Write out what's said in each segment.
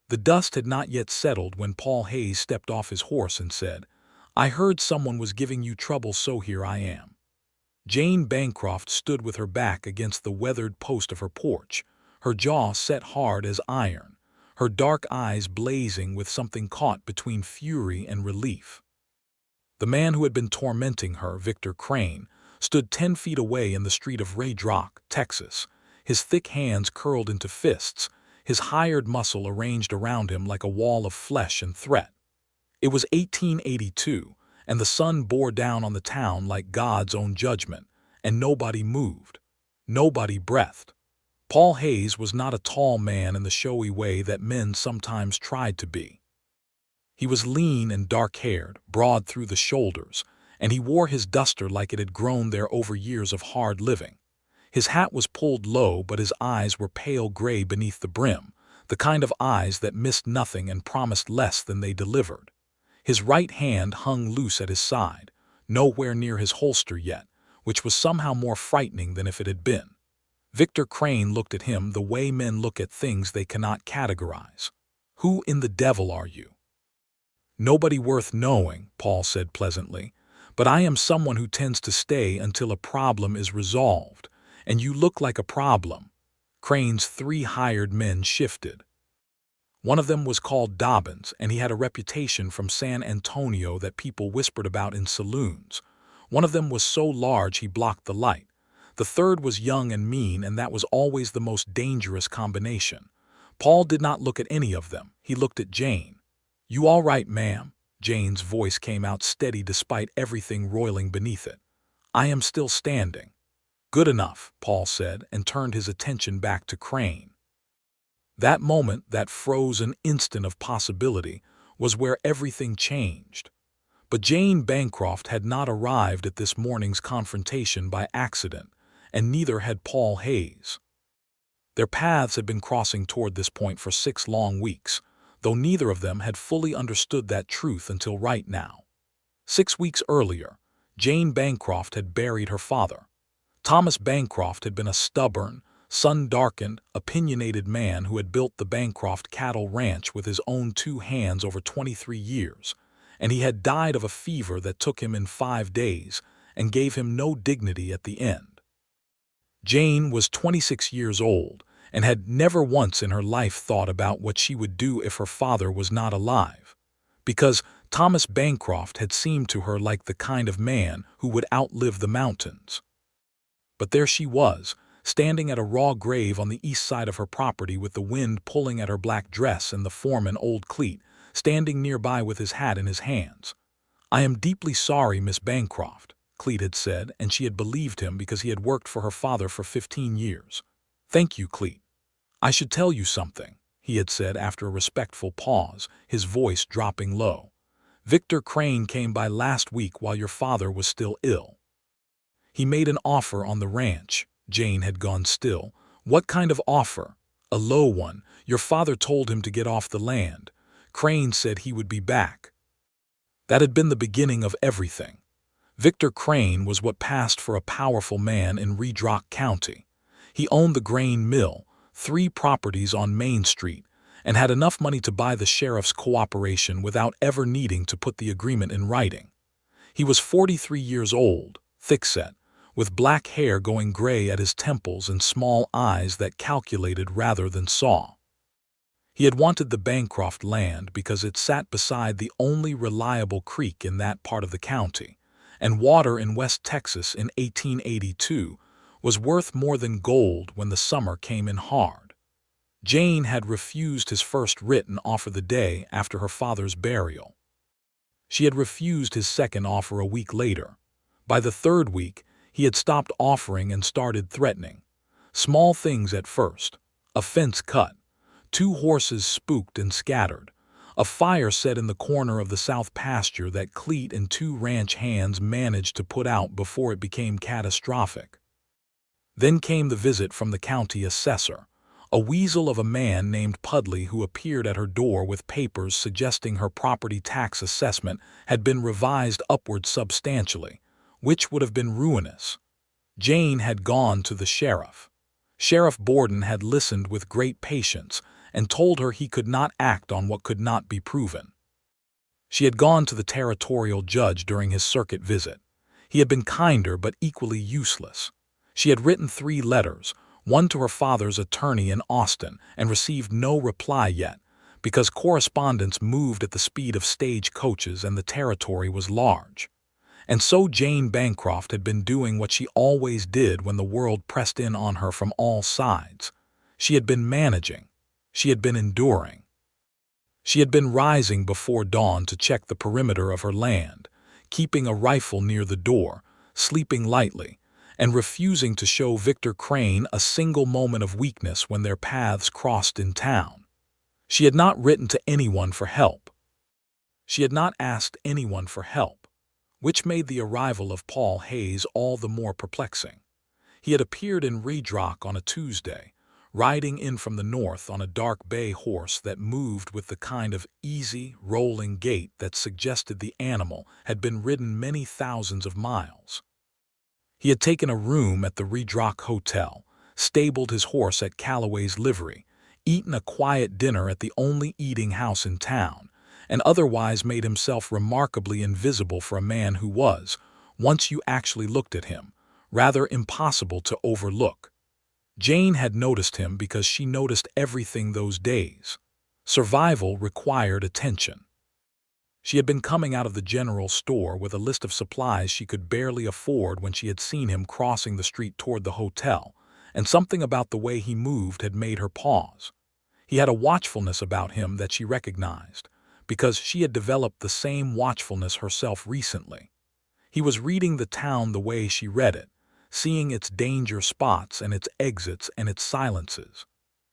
The dust had not yet settled when Paul Hayes stepped off his horse and said, "I heard someone was giving you trouble, so here I am." Jane Bancroft stood with her back against the weathered post of her porch, her jaw set hard as iron, her dark eyes blazing with something caught between fury and relief. The man who had been tormenting her, Victor Crane, stood 10 feet away in the street of Redrock, Texas, his thick hands curled into fists, his hired muscle arranged around him like a wall of flesh and threat. It was 1882, and the sun bore down on the town like God's own judgment, and nobody moved. Nobody breathed. Paul Hayes was not a tall man in the showy way that men sometimes tried to be. He was lean and dark-haired, broad through the shoulders, and he wore his duster like it had grown there over years of hard living. His hat was pulled low, but his eyes were pale gray beneath the brim, the kind of eyes that missed nothing and promised less than they delivered. His right hand hung loose at his side, nowhere near his holster yet, which was somehow more frightening than if it had been. Victor Crane looked at him the way men look at things they cannot categorize. "Who in the devil are you?" "Nobody worth knowing," Paul said pleasantly, "but I am someone who tends to stay until a problem is resolved, and you look like a problem." Crane's 3 hired men shifted. One of them was called Dobbins, and he had a reputation from San Antonio that people whispered about in saloons. One of them was so large he blocked the light. The third was young and mean, and that was always the most dangerous combination. Paul did not look at any of them. He looked at Jane. "You all right, ma'am?" Jane's voice came out steady despite everything roiling beneath it. "I am still standing." "Good enough," Paul said, and turned his attention back to Crane. That moment, that frozen instant of possibility, was where everything changed. But Jane Bancroft had not arrived at this morning's confrontation by accident, and neither had Paul Hayes. Their paths had been crossing toward this point for 6 long weeks, though neither of them had fully understood that truth until right now. 6 weeks earlier, Jane Bancroft had buried her father. Thomas Bancroft had been a stubborn, sun-darkened, opinionated man who had built the Bancroft cattle ranch with his own 2 hands over 23 years, and he had died of a fever that took him in 5 days and gave him no dignity at the end. Jane was 26 years old and had never once in her life thought about what she would do if her father was not alive, because Thomas Bancroft had seemed to her like the kind of man who would outlive the mountains. But there she was, standing at a raw grave on the east side of her property with the wind pulling at her black dress and the foreman, old Cleet, standing nearby with his hat in his hands. "I am deeply sorry, Miss Bancroft," Cleet had said, and she had believed him because he had worked for her father for 15 years. "Thank you, Cleet. I should tell you something," he had said after a respectful pause, his voice dropping low. "Victor Crane came by last week while your father was still ill. He made an offer on the ranch." Jane had gone still. "What kind of offer?" "A low one. Your father told him to get off the land. Crane said he would be back." That had been the beginning of everything. Victor Crane was what passed for a powerful man in Redrock County. He owned the grain mill, 3 properties on Main Street, and had enough money to buy the sheriff's cooperation without ever needing to put the agreement in writing. He was 43 years old, thick-set, with black hair going gray at his temples and small eyes that calculated rather than saw. He had wanted the Bancroft land because it sat beside the only reliable creek in that part of the county, and water in West Texas in 1882 was worth more than gold when the summer came in hard. Jane had refused his first written offer the day after her father's burial. She had refused his second offer a week later. By the 3rd week, he had stopped offering and started threatening. Small things at first: a fence cut, 2 horses spooked and scattered, a fire set in the corner of the south pasture that Cleet and 2 ranch hands managed to put out before it became catastrophic. Then came the visit from the county assessor, a weasel of a man named Pudley who appeared at her door with papers suggesting her property tax assessment had been revised upward substantially, which would have been ruinous. Jane had gone to the sheriff. Sheriff Borden had listened with great patience and told her he could not act on what could not be proven. She had gone to the territorial judge during his circuit visit. He had been kinder but equally useless. She had written 3 letters, one to her father's attorney in Austin, and received no reply yet, because correspondence moved at the speed of stage coaches and the territory was large. And so Jane Bancroft had been doing what she always did when the world pressed in on her from all sides. She had been managing. She had been enduring. She had been rising before dawn to check the perimeter of her land, keeping a rifle near the door, sleeping lightly, and refusing to show Victor Crane a single moment of weakness when their paths crossed in town. She had not written to anyone for help. She had not asked anyone for help, which made the arrival of Paul Hayes all the more perplexing. He had appeared in Redrock on a Tuesday, riding in from the north on a dark bay horse that moved with the kind of easy, rolling gait that suggested the animal had been ridden many thousands of miles. He had taken a room at the Redrock Hotel, stabled his horse at Callaway's livery, eaten a quiet dinner at the only eating house in town, and otherwise made himself remarkably invisible for a man who was, once you actually looked at him, rather impossible to overlook. Jane had noticed him because she noticed everything those days. Survival required attention. She had been coming out of the general store with a list of supplies she could barely afford when she had seen him crossing the street toward the hotel, and something about the way he moved had made her pause. He had a watchfulness about him that she recognized, because she had developed the same watchfulness herself recently. He was reading the town the way she read it, seeing its danger spots and its exits and its silences.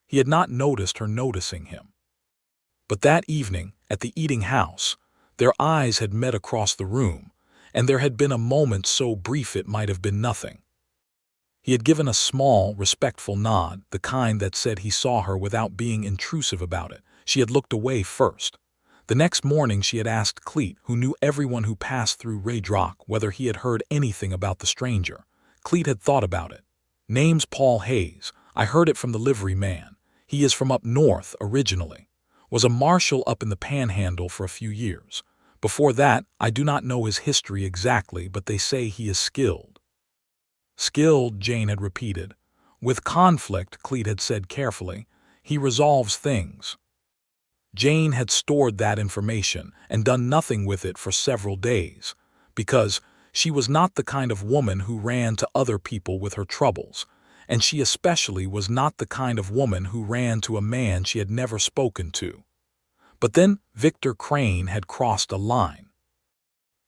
He had not noticed her noticing him. But that evening, at the eating house, their eyes had met across the room, and there had been a moment so brief it might have been nothing. He had given a small, respectful nod, the kind that said he saw her without being intrusive about it. She had looked away first. The next morning she had asked Cleet, who knew everyone who passed through Redrock, whether he had heard anything about the stranger. Cleet had thought about it. "Name's Paul Hayes. I heard it from the livery man. He is from up north originally. Was a marshal up in the Panhandle for a few years. Before that, I do not know his history exactly, but they say he is skilled." "Skilled," Jane had repeated. "With conflict," Cleet had said carefully. "He resolves things." Jane had stored that information and done nothing with it for several days, because she was not the kind of woman who ran to other people with her troubles, and she especially was not the kind of woman who ran to a man she had never spoken to. But then Victor Crane had crossed a line.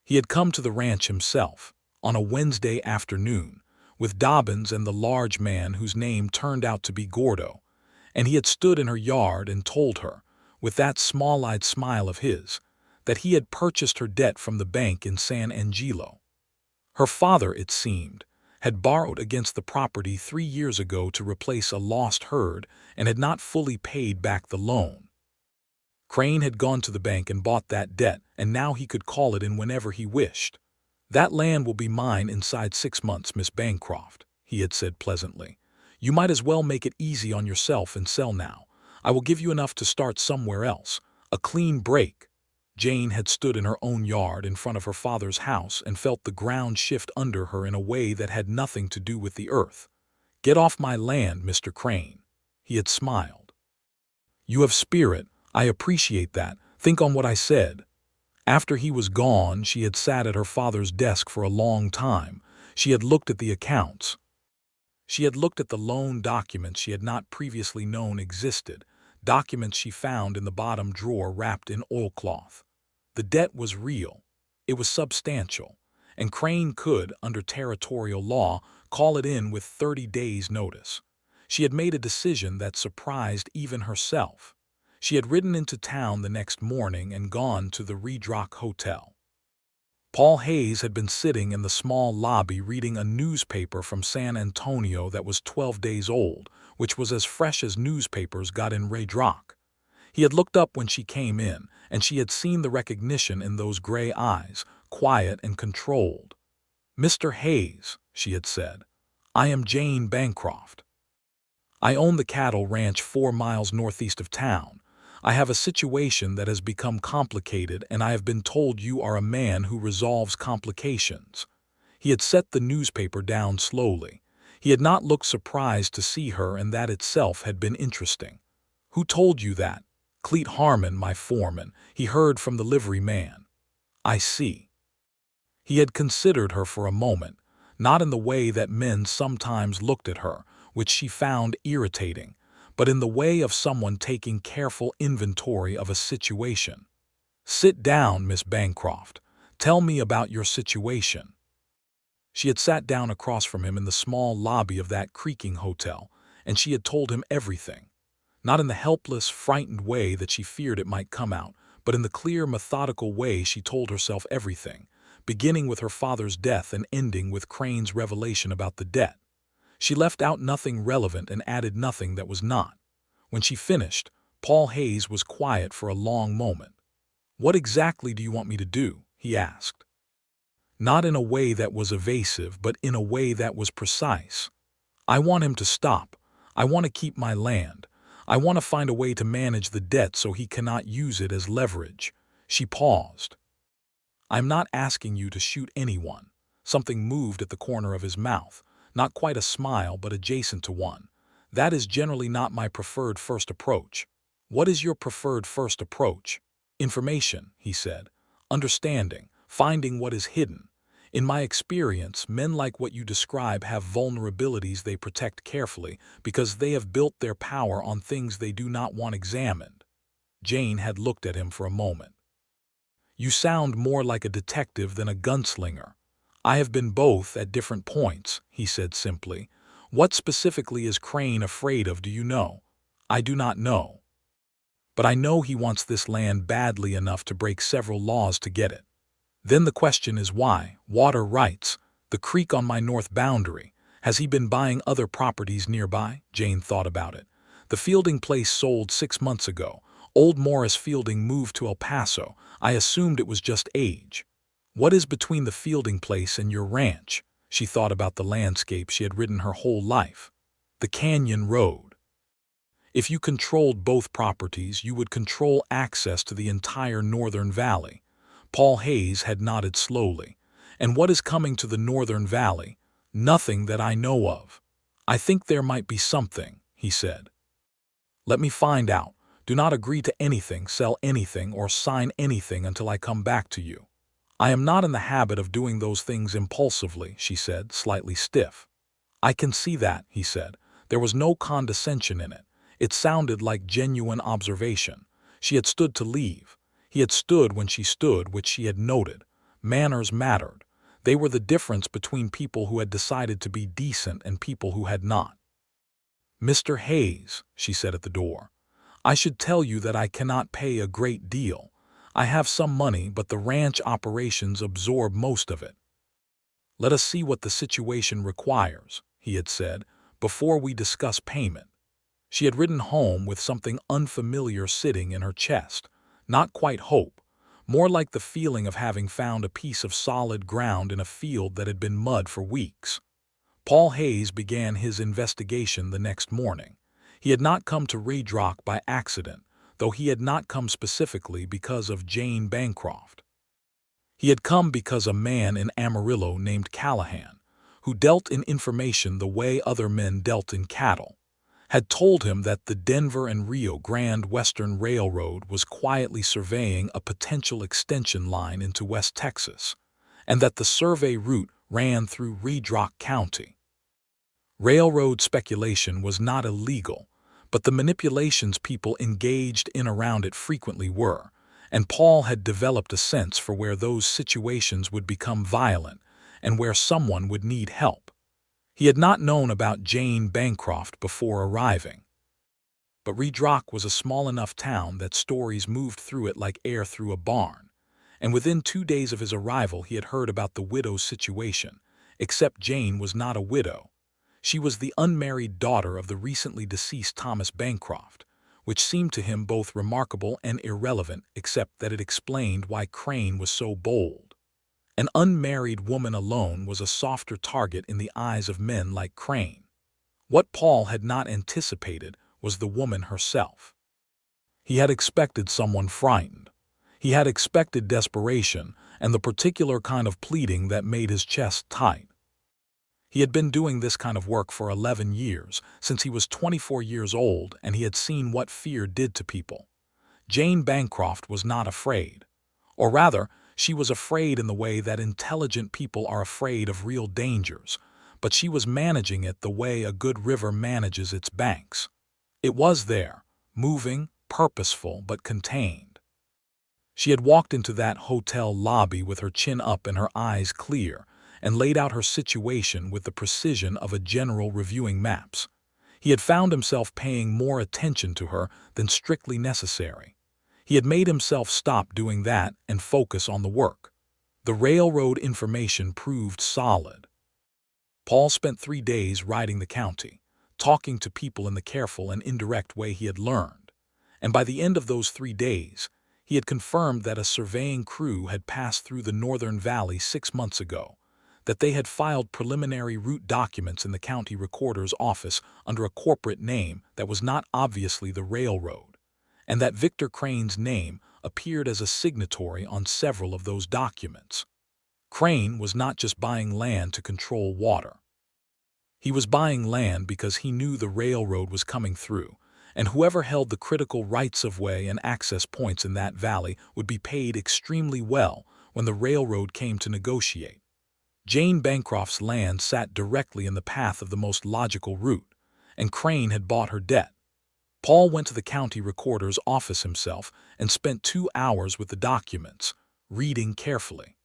He had come to the ranch himself, on a Wednesday afternoon, with Dobbins and the large man whose name turned out to be Gordo, and he had stood in her yard and told her, with that small-eyed smile of his, that he had purchased her debt from the bank in San Angelo. Her father, it seemed, had borrowed against the property 3 years ago to replace a lost herd and had not fully paid back the loan. Crane had gone to the bank and bought that debt, and now he could call it in whenever he wished. "That land will be mine inside 6 months, Miss Bancroft," he had said pleasantly. "You might as well make it easy on yourself and sell now. I will give you enough to start somewhere else. A clean break." Jane had stood in her own yard in front of her father's house and felt the ground shift under her in a way that had nothing to do with the earth. "Get off my land, Mr. Crane." He had smiled. "You have spirit. I appreciate that. Think on what I said." After he was gone, she had sat at her father's desk for a long time. She had looked at the accounts. She had looked at the loan documents she had not previously known existed, documents she found in the bottom drawer wrapped in oilcloth. The debt was real. It was substantial, and Crane could, under territorial law, call it in with 30 days' notice. She had made a decision that surprised even herself. She had ridden into town the next morning and gone to the Redrock Hotel. Paul Hayes had been sitting in the small lobby reading a newspaper from San Antonio that was 12 days old, which was as fresh as newspapers got in Redrock. He had looked up when she came in, and she had seen the recognition in those gray eyes, quiet and controlled. "Mr. Hayes," she had said, "I am Jane Bancroft." I own the cattle ranch 4 miles northeast of town. I have a situation that has become complicated, and I have been told you are a man who resolves complications." He had set the newspaper down slowly. He had not looked surprised to see her, and that itself had been interesting. "Who told you that?" "Cleet Harmon, my foreman," he heard from the livery man. "I see." He had considered her for a moment, not in the way that men sometimes looked at her, which she found irritating, but in the way of someone taking careful inventory of a situation. "Sit down, Miss Bancroft. Tell me about your situation." She had sat down across from him in the small lobby of that creaking hotel, and she had told him everything. Not in the helpless, frightened way that she feared it might come out, but in the clear, methodical way she told herself everything, beginning with her father's death and ending with Crane's revelation about the debt. She left out nothing relevant and added nothing that was not. When she finished, Paul Hayes was quiet for a long moment. "What exactly do you want me to do?" he asked. Not in a way that was evasive, but in a way that was precise. "I want him to stop. I want to keep my land. I want to find a way to manage the debt so he cannot use it as leverage." She paused. "I'm not asking you to shoot anyone." Something moved at the corner of his mouth, not quite a smile but adjacent to one. "That is generally not my preferred first approach." "What is your preferred first approach?" "Information," he said. "Understanding, finding what is hidden. In my experience, men like what you describe have vulnerabilities they protect carefully because they have built their power on things they do not want examined." Jane had looked at him for a moment. "You sound more like a detective than a gunslinger." "I have been both at different points," he said simply. "What specifically is Crane afraid of, do you know?" "I do not know. But I know he wants this land badly enough to break several laws to get it. Then the question is why? Water rights, the creek on my north boundary. Has he been buying other properties nearby?" Jane thought about it. "The Fielding place sold 6 months ago. Old Morris Fielding moved to El Paso. I assumed it was just age." "What is between the Fielding place and your ranch?" She thought about the landscape she had ridden her whole life. "The canyon road. If you controlled both properties, you would control access to the entire northern valley." Paul Hayes had nodded slowly. "And what is coming to the northern valley?" "Nothing that I know of." "I think there might be something," he said. "Let me find out. Do not agree to anything, sell anything, or sign anything until I come back to you." "I am not in the habit of doing those things impulsively," she said, slightly stiff. "I can see that," he said. There was no condescension in it. It sounded like genuine observation. She had stood to leave. He had stood when she stood, which she had noted. Manners mattered. They were the difference between people who had decided to be decent and people who had not. "Mr. Hayes," she said at the door, "I should tell you that I cannot pay a great deal. I have some money, but the ranch operations absorb most of it. Let us see what the situation requires," he had said, "before we discuss payment." She had ridden home with something unfamiliar sitting in her chest. Not quite hope, more like the feeling of having found a piece of solid ground in a field that had been mud for weeks. Paul Hayes began his investigation the next morning. He had not come to Redrock by accident, though he had not come specifically because of Jane Bancroft. He had come because a man in Amarillo named Callahan, who dealt in information the way other men dealt in cattle, had told him that the Denver and Rio Grande Western Railroad was quietly surveying a potential extension line into West Texas, and that the survey route ran through Redrock County. Railroad speculation was not illegal, but the manipulations people engaged in around it frequently were, and Paul had developed a sense for where those situations would become violent and where someone would need help. He had not known about Jane Bancroft before arriving. But Redrock was a small enough town that stories moved through it like air through a barn, and within 2 days of his arrival he had heard about the widow's situation, except Jane was not a widow. She was the unmarried daughter of the recently deceased Thomas Bancroft, which seemed to him both remarkable and irrelevant except that it explained why Crane was so bold. An unmarried woman alone was a softer target in the eyes of men like Crane. What Paul had not anticipated was the woman herself. He had expected someone frightened. He had expected desperation and the particular kind of pleading that made his chest tight. He had been doing this kind of work for 11 years, since he was 24 years old, and he had seen what fear did to people. Jane Bancroft was not afraid. Or rather, she was afraid in the way that intelligent people are afraid of real dangers, but she was managing it the way a good river manages its banks. It was there, moving, purposeful, but contained. She had walked into that hotel lobby with her chin up and her eyes clear, and laid out her situation with the precision of a general reviewing maps. He had found himself paying more attention to her than strictly necessary. He had made himself stop doing that and focus on the work. The railroad information proved solid. Paul spent 3 days riding the county, talking to people in the careful and indirect way he had learned. And by the end of those 3 days, he had confirmed that a surveying crew had passed through the Northern Valley 6 months ago, that they had filed preliminary route documents in the county recorder's office under a corporate name that was not obviously the railroad, and that Victor Crane's name appeared as a signatory on several of those documents. Crane was not just buying land to control water. He was buying land because he knew the railroad was coming through, and whoever held the critical rights-of-way and access points in that valley would be paid extremely well when the railroad came to negotiate. Jane Bancroft's land sat directly in the path of the most logical route, and Crane had bought her debt. Paul went to the county recorder's office himself and spent 2 hours with the documents, reading carefully.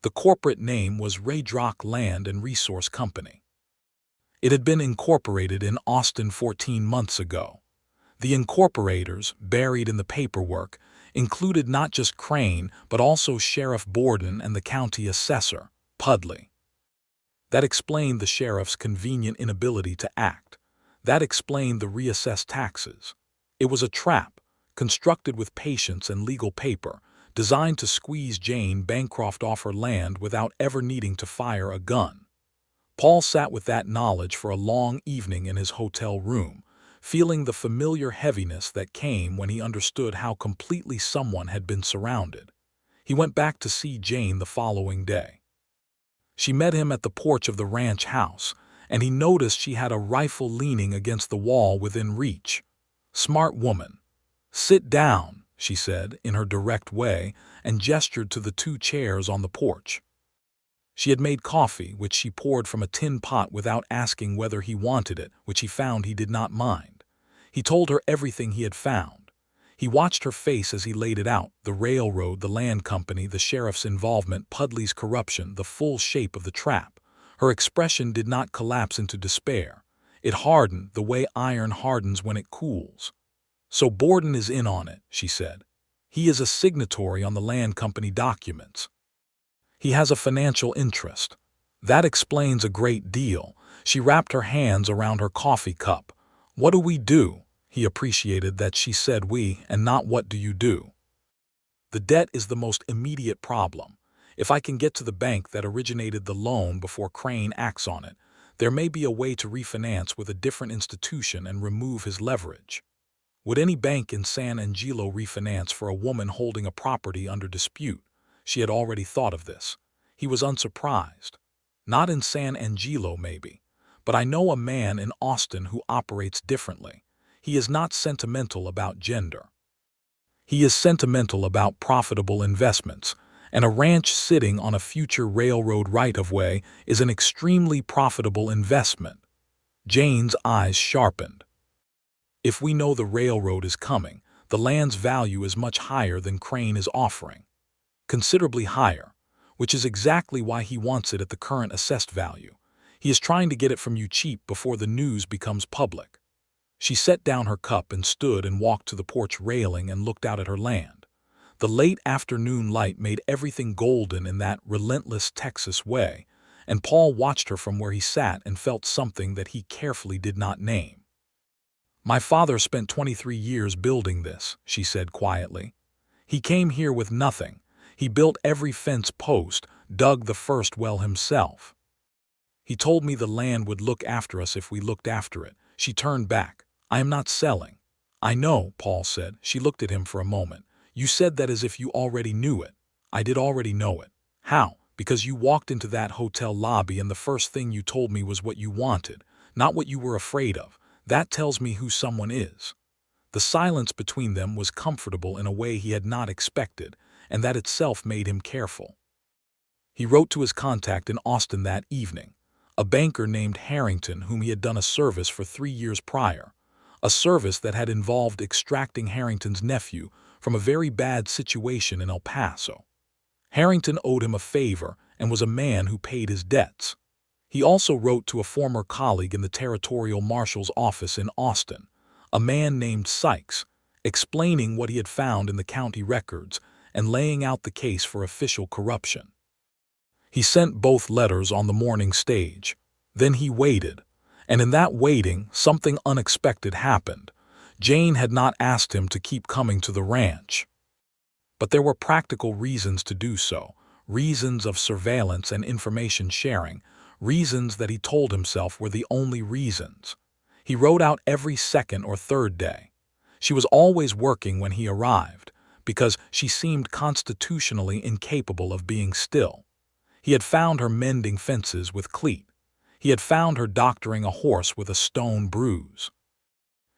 The corporate name was Redrock Land and Resource Company. It had been incorporated in Austin 14 months ago. The incorporators, buried in the paperwork, included not just Crane but also Sheriff Borden and the county assessor, Pudley. That explained the sheriff's convenient inability to act. That explained the reassessed taxes. It was a trap, constructed with patience and legal paper, designed to squeeze Jane Bancroft off her land without ever needing to fire a gun. Paul sat with that knowledge for a long evening in his hotel room, feeling the familiar heaviness that came when he understood how completely someone had been surrounded. He went back to see Jane the following day. She met him at the porch of the ranch house, and he noticed she had a rifle leaning against the wall within reach. "Smart woman. Sit down," she said in her direct way, and gestured to the 2 chairs on the porch. She had made coffee, which she poured from a tin pot without asking whether he wanted it, which he found he did not mind. He told her everything he had found. He watched her face as he laid it out: the railroad, the land company, the sheriff's involvement, Pudley's corruption, the full shape of the trap. Her expression did not collapse into despair. It hardened the way iron hardens when it cools. "So Borden is in on it," she said. "He is a signatory on the land company documents. He has a financial interest. That explains a great deal." She wrapped her hands around her coffee cup. "What do we do?" He appreciated that she said we and not what do you do. "The debt is the most immediate problem. If I can get to the bank that originated the loan before Crane acts on it, there may be a way to refinance with a different institution and remove his leverage." Would any bank in San Angelo refinance for a woman holding a property under dispute? She had already thought of this. He was unsurprised. "Not in San Angelo, maybe. But I know a man in Austin who operates differently. He is not sentimental about gender. He is sentimental about profitable investments, and a ranch sitting on a future railroad right-of-way is an extremely profitable investment." Jane's eyes sharpened. "If we know the railroad is coming, the land's value is much higher than Crane is offering. Considerably higher, which is exactly why he wants it at the current assessed value. He is trying to get it from you cheap before the news becomes public." She set down her cup and stood and walked to the porch railing and looked out at her land. The late afternoon light made everything golden in that relentless Texas way, and Paul watched her from where he sat and felt something that he carefully did not name. "My father spent 23 years building this," she said quietly. "He came here with nothing. He built every fence post, dug the first well himself. He told me the land would look after us if we looked after it, She turned back. I am not selling. I know, Paul said. She looked at him for a moment. You said that as if you already knew it. I did already know it. How? Because you walked into that hotel lobby and the first thing you told me was what you wanted, not what you were afraid of. That tells me who someone is. The silence between them was comfortable in a way he had not expected, and that itself made him careful. He wrote to his contact in Austin that evening, a banker named Harrington whom he had done a service for 3 years prior, a service that had involved extracting Harrington's nephew from a very bad situation in El Paso. Harrington owed him a favor and was a man who paid his debts. He also wrote to a former colleague in the territorial marshal's office in Austin, a man named Sykes, explaining what he had found in the county records and laying out the case for official corruption. He sent both letters on the morning stage. Then he waited, and in that waiting, something unexpected happened. Jane had not asked him to keep coming to the ranch. But there were practical reasons to do so, reasons of surveillance and information sharing, reasons that he told himself were the only reasons. He rode out every second or third day. She was always working when he arrived, because she seemed constitutionally incapable of being still. He had found her mending fences with cleat. He had found her doctoring a horse with a stone bruise.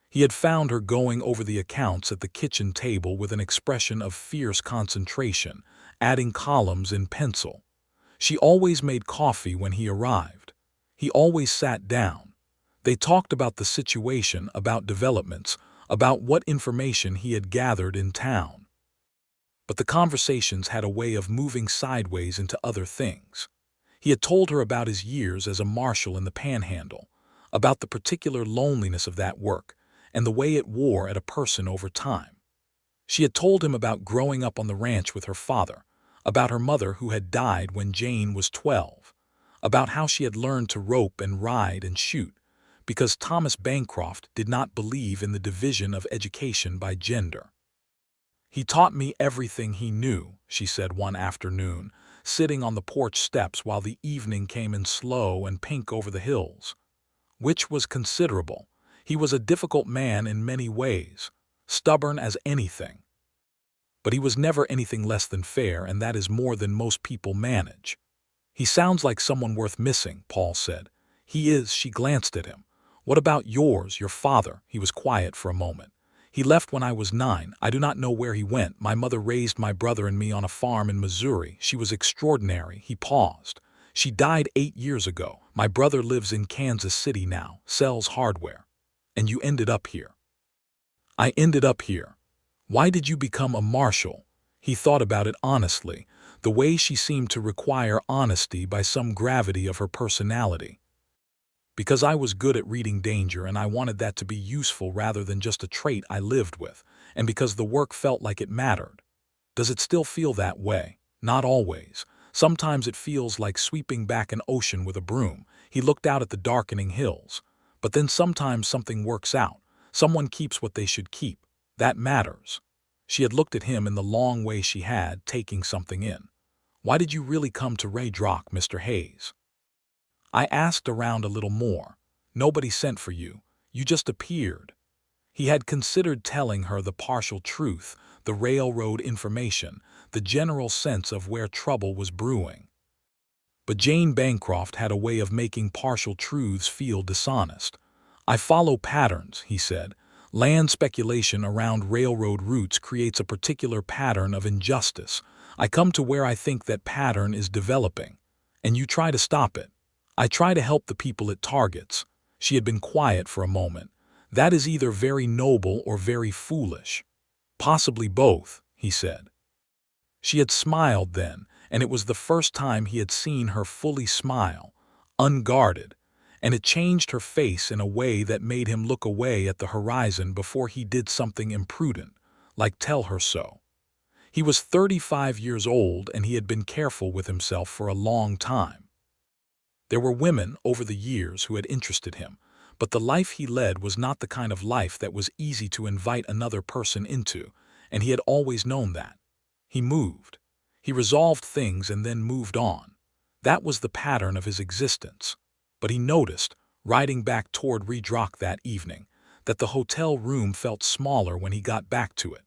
He had found her going over the accounts at the kitchen table with an expression of fierce concentration, adding columns in pencil. She always made coffee when he arrived. He always sat down. They talked about the situation, about developments, about what information he had gathered in town. But the conversations had a way of moving sideways into other things. He had told her about his years as a marshal in the Panhandle, about the particular loneliness of that work, and the way it wore at a person over time. She had told him about growing up on the ranch with her father, about her mother who had died when Jane was 12, about how she had learned to rope and ride and shoot, because Thomas Bancroft did not believe in the division of education by gender. He taught me everything he knew, she said one afternoon, sitting on the porch steps while the evening came in slow and pink over the hills. Which was considerable. He was a difficult man in many ways, stubborn as anything. But he was never anything less than fair, and that is more than most people manage. He sounds like someone worth missing, Paul said. He is, she glanced at him. What about yours, your father? He was quiet for a moment. He left when I was 9. I do not know where he went. My mother raised my brother and me on a farm in Missouri. She was extraordinary. He paused. She died 8 years ago. My brother lives in Kansas City now, sells hardware. And you ended up here. I ended up here. Why did you become a marshal? He thought about it honestly, the way she seemed to require honesty by some gravity of her personality. Because I was good at reading danger and I wanted that to be useful rather than just a trait I lived with, and because the work felt like it mattered. Does it still feel that way? Not always. Sometimes it feels like sweeping back an ocean with a broom. He looked out at the darkening hills. But then sometimes something works out. Someone keeps what they should keep. That matters. She had looked at him in the long way she had, taking something in. Why did you really come to Redrock, Mr. Hayes? I asked around a little more. Nobody sent for you. You just appeared. He had considered telling her the partial truth, the railroad information, the general sense of where trouble was brewing. But Jane Bancroft had a way of making partial truths feel dishonest. I follow patterns, he said. Land speculation around railroad routes creates a particular pattern of injustice. I come to where I think that pattern is developing. And you try to stop it. I try to help the people it targets. She had been quiet for a moment. That is either very noble or very foolish. Possibly both, he said. She had smiled then, and it was the first time he had seen her fully smile, unguarded, and it changed her face in a way that made him look away at the horizon before he did something imprudent, like tell her so. He was 35 years old and he had been careful with himself for a long time. There were women over the years who had interested him, but the life he led was not the kind of life that was easy to invite another person into, and he had always known that. He moved. He resolved things and then moved on. That was the pattern of his existence. But he noticed, riding back toward Redrock that evening, that the hotel room felt smaller when he got back to it.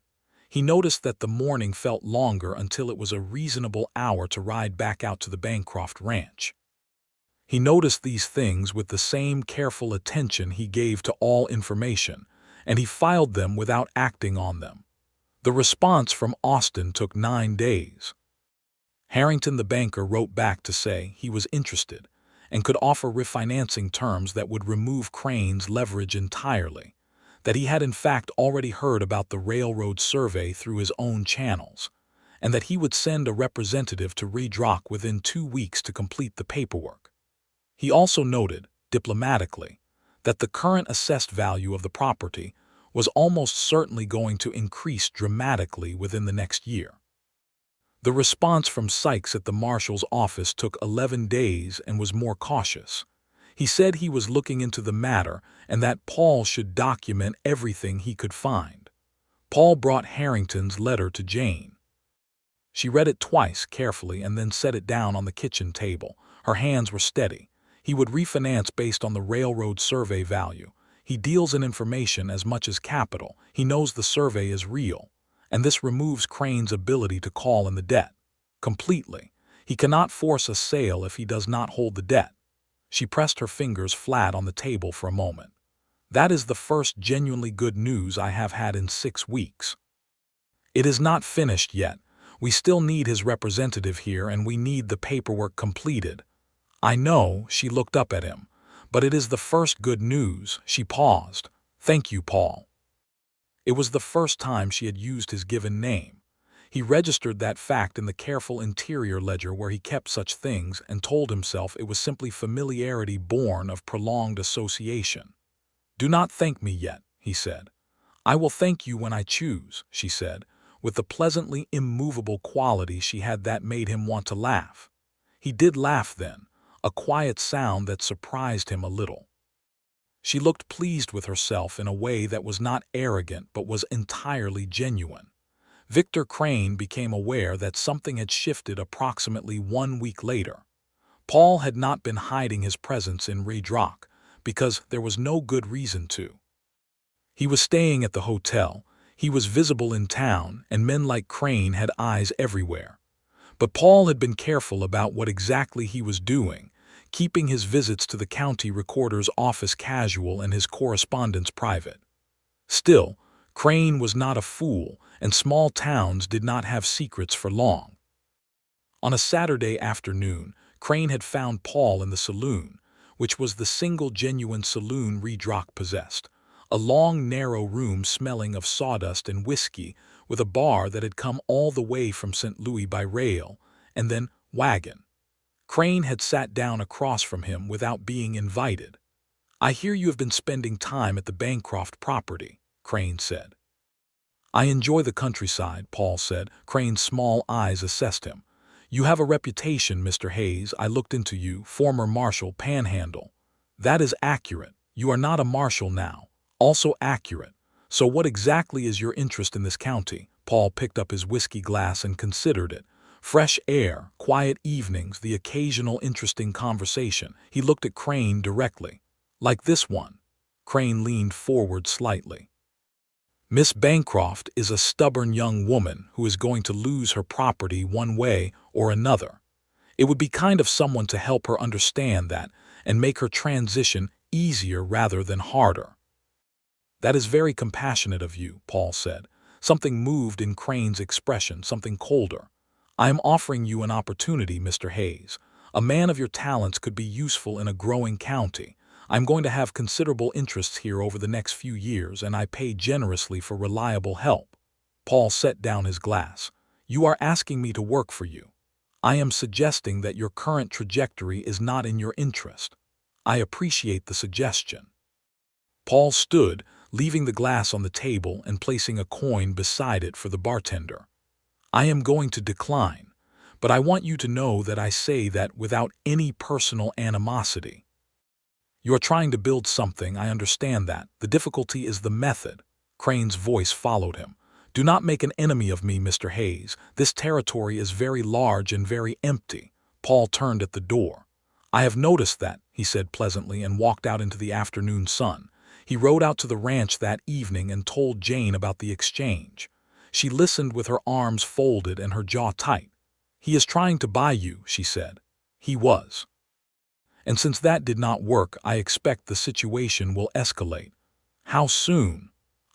He noticed that the morning felt longer until it was a reasonable hour to ride back out to the Bancroft ranch. He noticed these things with the same careful attention he gave to all information, and he filed them without acting on them. The response from Austin took 9 days. Harrington the banker wrote back to say he was interested and could offer refinancing terms that would remove Crane's leverage entirely, that he had in fact already heard about the railroad survey through his own channels, and that he would send a representative to Redrock within 2 weeks to complete the paperwork. He also noted, diplomatically, that the current assessed value of the property was almost certainly going to increase dramatically within the next year. The response from Sykes at the marshal's office took 11 days and was more cautious. He said he was looking into the matter and that Paul should document everything he could find. Paul brought Harrington's letter to Jane. She read it twice carefully and then set it down on the kitchen table. Her hands were steady. He would refinance based on the railroad survey value. He deals in information as much as capital. He knows the survey is real, and this removes Crane's ability to call in the debt. Completely. He cannot force a sale if he does not hold the debt. She pressed her fingers flat on the table for a moment. That is the first genuinely good news I have had in 6 weeks. It is not finished yet. We still need his representative here and we need the paperwork completed. I know, she looked up at him, but it is the first good news. She paused. Thank you, Paul. It was the first time she had used his given name. He registered that fact in the careful interior ledger where he kept such things and told himself it was simply familiarity born of prolonged association. Do not thank me yet, he said. I will thank you when I choose, she said, with the pleasantly immovable quality she had that made him want to laugh. He did laugh then, a quiet sound that surprised him a little. She looked pleased with herself in a way that was not arrogant but was entirely genuine. Victor Crane became aware that something had shifted approximately 1 week later. Paul had not been hiding his presence in Redrock because there was no good reason to. He was staying at the hotel, he was visible in town, and men like Crane had eyes everywhere. But Paul had been careful about what exactly he was doing, keeping his visits to the county recorder's office casual and his correspondence private. Still, Crane was not a fool, and small towns did not have secrets for long. On a Saturday afternoon, Crane had found Paul in the saloon, which was the single genuine saloon Redrock possessed, a long, narrow room smelling of sawdust and whiskey, with a bar that had come all the way from St. Louis by rail, and then wagon. Crane had sat down across from him without being invited. I hear you have been spending time at the Bancroft property, Crane said. I enjoy the countryside, Paul said. Crane's small eyes assessed him. You have a reputation, Mr. Hayes. I looked into you, former marshal, Panhandle. That is accurate. You are not a marshal now. Also accurate. So what exactly is your interest in this county? Paul picked up his whiskey glass and considered it. Fresh air, quiet evenings, the occasional interesting conversation. He looked at Crane directly. Like this one. Crane leaned forward slightly. Miss Bancroft is a stubborn young woman who is going to lose her property one way or another. It would be kind of someone to help her understand that and make her transition easier rather than harder. That is very compassionate of you, Paul said. Something moved in Crane's expression, something colder. I am offering you an opportunity, Mr. Hayes. A man of your talents could be useful in a growing county. I'm going to have considerable interests here over the next few years, and I pay generously for reliable help. Paul set down his glass. You are asking me to work for you. I am suggesting that your current trajectory is not in your interest. I appreciate the suggestion. Paul stood, leaving the glass on the table and placing a coin beside it for the bartender. I am going to decline, but I want you to know that I say that without any personal animosity. You are trying to build something, I understand that. The difficulty is the method. Crane's voice followed him. Do not make an enemy of me, Mr. Hayes. This territory is very large and very empty. Paul turned at the door. I have noticed that, he said pleasantly and walked out into the afternoon sun. He rode out to the ranch that evening and told Jane about the exchange. She listened with her arms folded and her jaw tight. "He is trying to buy you," she said. "He was. And since that did not work, I expect the situation will escalate." "How soon?"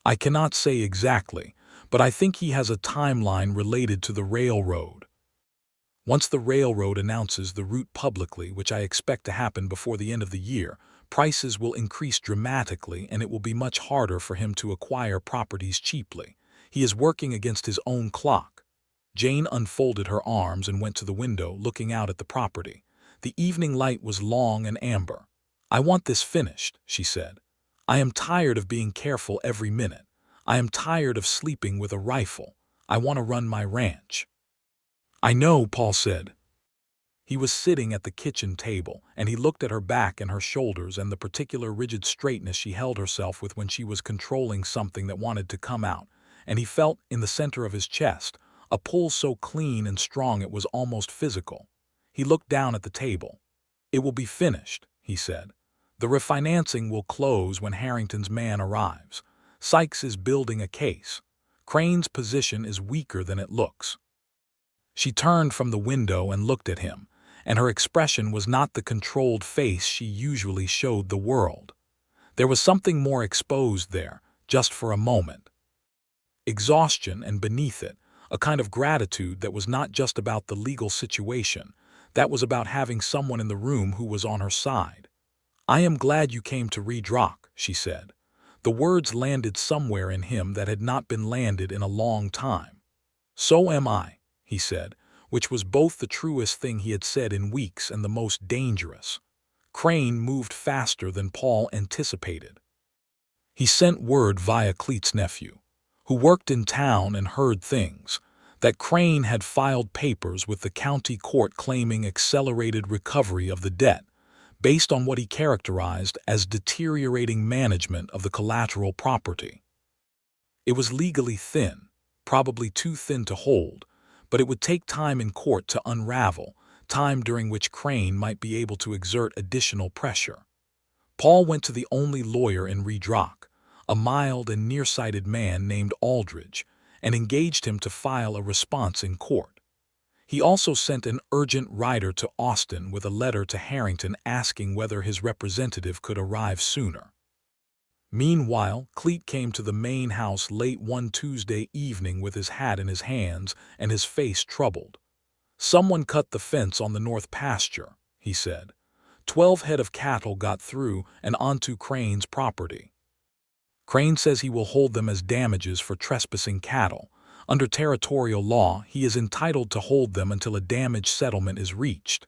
"I cannot say exactly, but I think he has a timeline related to the railroad. Once the railroad announces the route publicly, which I expect to happen before the end of the year, prices will increase dramatically and it will be much harder for him to acquire properties cheaply. He is working against his own clock." Jane unfolded her arms and went to the window, looking out at the property. The evening light was long and amber. "I want this finished," she said. "I am tired of being careful every minute. I am tired of sleeping with a rifle. I want to run my ranch." "I know," Paul said. He was sitting at the kitchen table, and he looked at her back and her shoulders and the particular rigid straightness she held herself with when she was controlling something that wanted to come out, and he felt, in the center of his chest, a pull so clean and strong it was almost physical. He looked down at the table. "It will be finished," he said. "The refinancing will close when Harrington's man arrives. Sykes is building a case. Crane's position is weaker than it looks." She turned from the window and looked at him, and her expression was not the controlled face she usually showed the world. There was something more exposed there, just for a moment. Exhaustion, and beneath it, a kind of gratitude that was not just about the legal situation, that was about having someone in the room who was on her side. "I am glad you came to Redrock," she said. The words landed somewhere in him that had not been landed in a long time. "So am I," he said, which was both the truest thing he had said in weeks and the most dangerous. Crane moved faster than Paul anticipated. He sent word via Cleet's nephew, who worked in town and heard things, that Crane had filed papers with the county court claiming accelerated recovery of the debt, based on what he characterized as deteriorating management of the collateral property. It was legally thin, probably too thin to hold, but it would take time in court to unravel, time during which Crane might be able to exert additional pressure. Paul went to the only lawyer in Redrock, a mild and nearsighted man named Aldridge, and engaged him to file a response in court. He also sent an urgent rider to Austin with a letter to Harrington asking whether his representative could arrive sooner. Meanwhile, Cleet came to the main house late one Tuesday evening with his hat in his hands and his face troubled. "Someone cut the fence on the north pasture," he said. 12 head of cattle got through and onto Crane's property. Crane says he will hold them as damages for trespassing cattle. Under territorial law, he is entitled to hold them until a damage settlement is reached."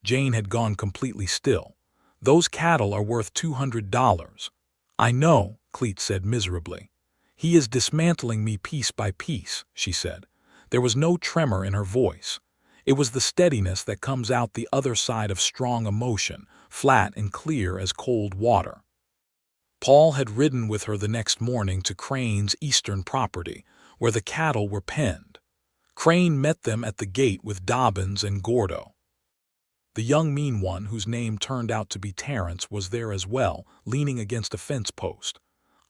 Jane had gone completely still. "Those cattle are worth $200. "I know," Cleet said miserably. "He is dismantling me piece by piece," she said. There was no tremor in her voice. It was the steadiness that comes out the other side of strong emotion, flat and clear as cold water. Paul had ridden with her the next morning to Crane's eastern property, where the cattle were penned. Crane met them at the gate with Dobbins and Gordo. The young mean one, whose name turned out to be Terrence, was there as well, leaning against a fence post.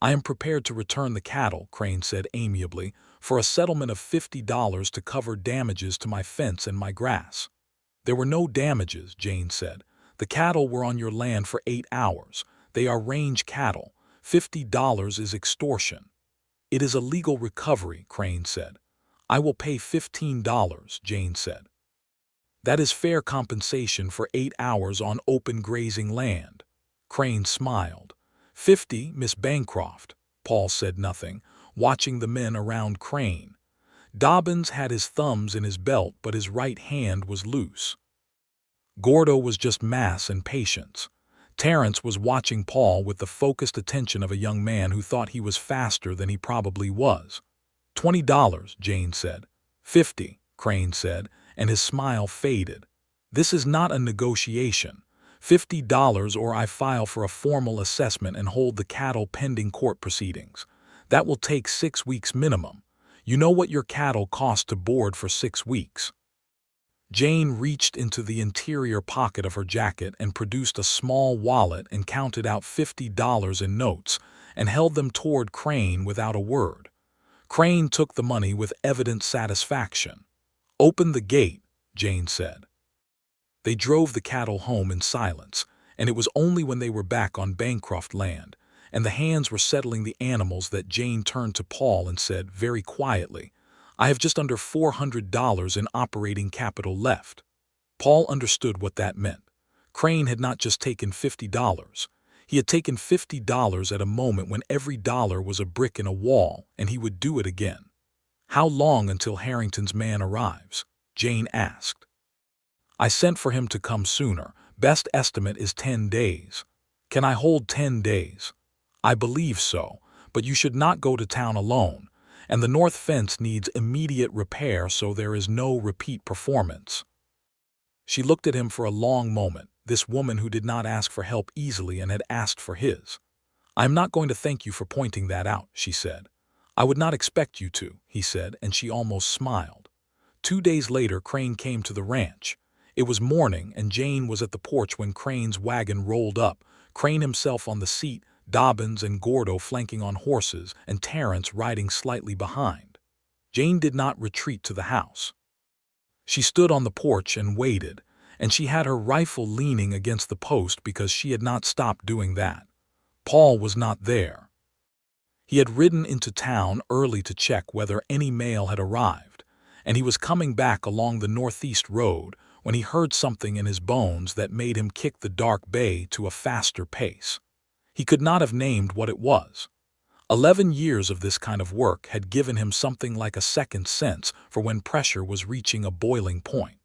"I am prepared to return the cattle," Crane said amiably, "for a settlement of $50 to cover damages to my fence and my grass." "There were no damages," Jane said. "The cattle were on your land for 8 hours. They are range cattle. $50 is extortion." "It is a legal recovery," Crane said. "I will pay $15, Jane said. "That is fair compensation for 8 hours on open grazing land." Crane smiled. "50, Miss Bancroft." Paul said nothing, watching the men around Crane. Dobbins had his thumbs in his belt, but his right hand was loose. Gordo was just mass and patience. Terrence was watching Paul with the focused attention of a young man who thought he was faster than he probably was. $20, Jane said. "50, Crane said, and his smile faded. "This is not a negotiation. $50 or I file for a formal assessment and hold the cattle pending court proceedings. That will take 6 weeks minimum. You know what your cattle cost to board for 6 weeks." Jane reached into the interior pocket of her jacket and produced a small wallet and counted out $50 in notes and held them toward Crane without a word. Crane took the money with evident satisfaction. "Open the gate," Jane said. They drove the cattle home in silence, and it was only when they were back on Bancroft land and the hands were settling the animals that Jane turned to Paul and said very quietly, "I have just under $400 in operating capital left." Paul understood what that meant. Crane had not just taken $50. He had taken $50 at a moment when every dollar was a brick in a wall, and he would do it again. "How long until Harrington's man arrives?" Jane asked. "I sent for him to come sooner. Best estimate is 10 days. Can I hold 10 days? I believe so, but you should not go to town alone, and the north fence needs immediate repair so there is no repeat performance." She looked at him for a long moment, this woman who did not ask for help easily and had asked for his. "I am not going to thank you for pointing that out," she said. "I would not expect you to," he said, and she almost smiled. 2 days later, Crane came to the ranch. It was morning, and Jane was at the porch when Crane's wagon rolled up, Crane himself on the seat, Dobbins and Gordo flanking on horses, and Terrence riding slightly behind. Jane did not retreat to the house. She stood on the porch and waited, and she had her rifle leaning against the post because she had not stopped doing that. Paul was not there. He had ridden into town early to check whether any mail had arrived, and he was coming back along the northeast road when he heard something in his bones that made him kick the dark bay to a faster pace. He could not have named what it was. 11 years of this kind of work had given him something like a second sense for when pressure was reaching a boiling point.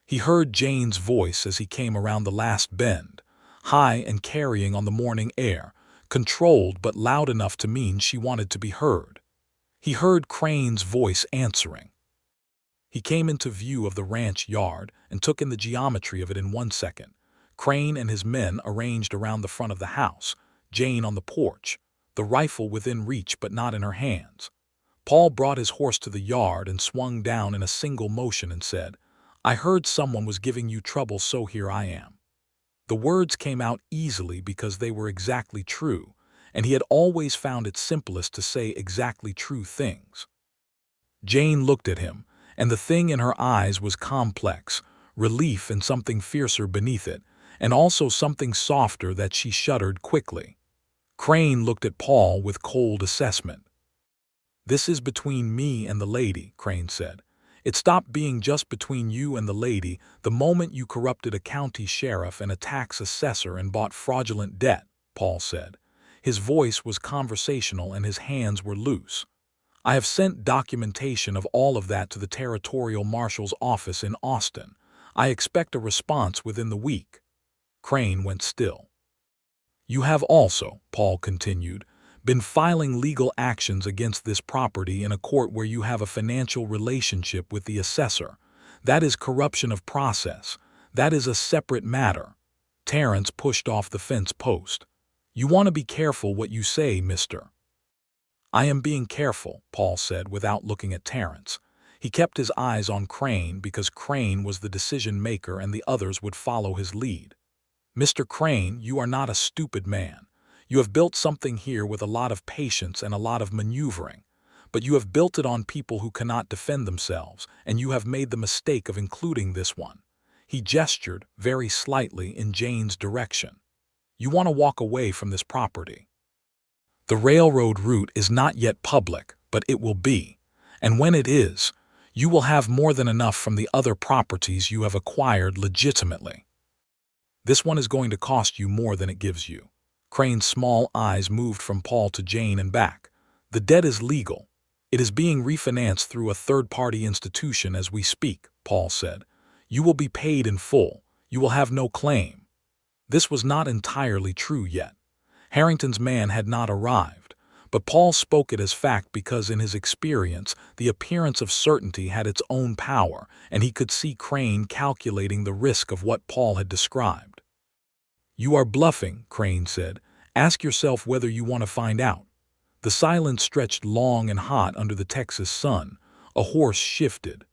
He heard Jane's voice as he came around the last bend, high and carrying on the morning air, controlled but loud enough to mean she wanted to be heard. He heard Crane's voice answering. He came into view of the ranch yard and took in the geometry of it in 1 second. Crane and his men arranged around the front of the house, Jane on the porch, the rifle within reach but not in her hands. Paul brought his horse to the yard and swung down in a single motion and said, "I heard someone was giving you trouble, so here I am." The words came out easily because they were exactly true, and he had always found it simplest to say exactly true things. Jane looked at him, and the thing in her eyes was complex, relief and something fiercer beneath it, and also something softer that she shuddered quickly. Crane looked at Paul with cold assessment. "This is between me and the lady," Crane said. "It stopped being just between you and the lady the moment you corrupted a county sheriff and a tax assessor and bought fraudulent debt," Paul said. His voice was conversational and his hands were loose. "I have sent documentation of all of that to the territorial marshal's office in Austin. I expect a response within the week." Crane went still. "You have also," Paul continued, "been filing legal actions against this property in a court where you have a financial relationship with the assessor. That is corruption of process. That is a separate matter." Terrence pushed off the fence post. "You want to be careful what you say, mister." "I am being careful," Paul said without looking at Terrence. He kept his eyes on Crane because Crane was the decision-maker and the others would follow his lead. "Mr. Crane, you are not a stupid man. You have built something here with a lot of patience and a lot of maneuvering, but you have built it on people who cannot defend themselves, and you have made the mistake of including this one." He gestured, very slightly, in Jane's direction. "You want to walk away from this property. The railroad route is not yet public, but it will be, and when it is, you will have more than enough from the other properties you have acquired legitimately. This one is going to cost you more than it gives you." Crane's small eyes moved from Paul to Jane and back. "The debt is legal. It is being refinanced through a third-party institution as we speak," Paul said. "You will be paid in full. You will have no claim." This was not entirely true yet. Harrington's man had not arrived, but Paul spoke it as fact because in his experience the appearance of certainty had its own power, and he could see Crane calculating the risk of what Paul had described. "You are bluffing," Crane said. "Ask yourself whether you want to find out." The silence stretched long and hot under the Texas sun. A horse shifted.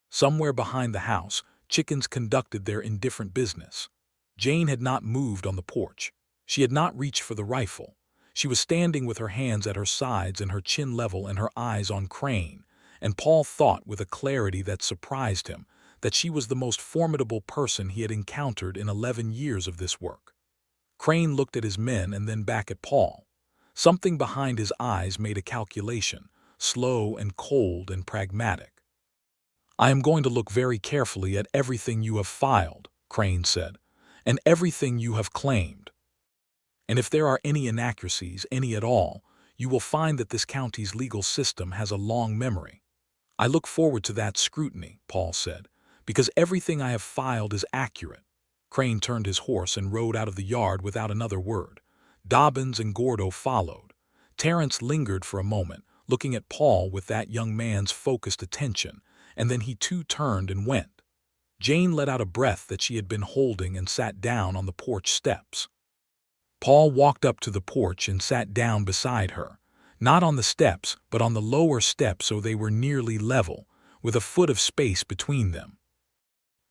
Somewhere behind the house, chickens conducted their indifferent business. Jane had not moved on the porch. She had not reached for the rifle. She was standing with her hands at her sides and her chin level and her eyes on Crane, and Paul thought with a clarity that surprised him that she was the most formidable person he had encountered in 11 years of this work. Crane looked at his men and then back at Paul. Something behind his eyes made a calculation, slow and cold and pragmatic. "I am going to look very carefully at everything you have filed," Crane said, "and everything you have claimed. And if there are any inaccuracies, any at all, you will find that this county's legal system has a long memory." "I look forward to that scrutiny," Paul said, "because everything I have filed is accurate." Crane turned his horse and rode out of the yard without another word. Dobbins and Gordo followed. Terence lingered for a moment, looking at Paul with that young man's focused attention, and then he too turned and went. Jane let out a breath that she had been holding and sat down on the porch steps. Paul walked up to the porch and sat down beside her, not on the steps, but on the lower step so they were nearly level, with a foot of space between them.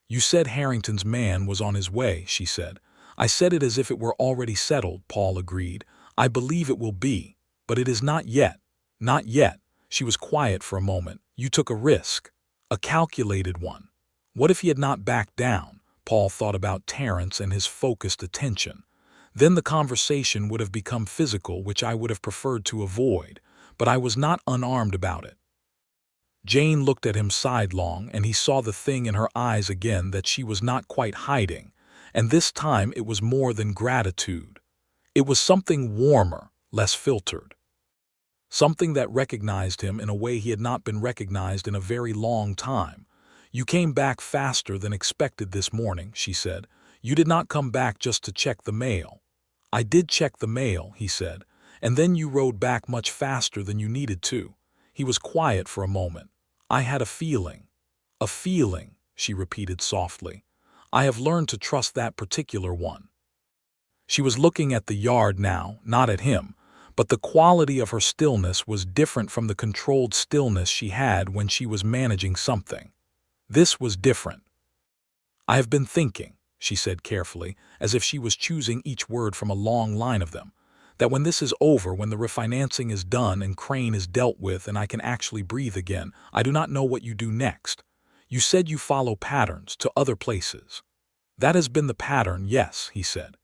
"You said Harrington's man was on his way," she said. "I said it as if it were already settled," Paul agreed. "I believe it will be, but it is not yet. Not yet." She was quiet for a moment. "You took a risk. A calculated one. What if he had not backed down?" Paul thought about Terence and his focused attention. "Then the conversation would have become physical, which I would have preferred to avoid, but I was not unarmed about it." Jane looked at him sidelong, and he saw the thing in her eyes again that she was not quite hiding, and this time it was more than gratitude. It was something warmer, less filtered. Something that recognized him in a way he had not been recognized in a very long time. "You came back faster than expected this morning," she said. "You did not come back just to check the mail." "I did check the mail," he said, "and then you rode back much faster than you needed to." He was quiet for a moment. "I had a feeling." "A feeling," she repeated softly. "I have learned to trust that particular one." She was looking at the yard now, not at him, but the quality of her stillness was different from the controlled stillness she had when she was managing something. This was different. "I have been thinking," she said carefully, as if she was choosing each word from a long line of them, "that when this is over, when the refinancing is done and Crane is dealt with and I can actually breathe again, I do not know what you do next. You said you follow patterns to other places." "That has been the pattern, yes," he said.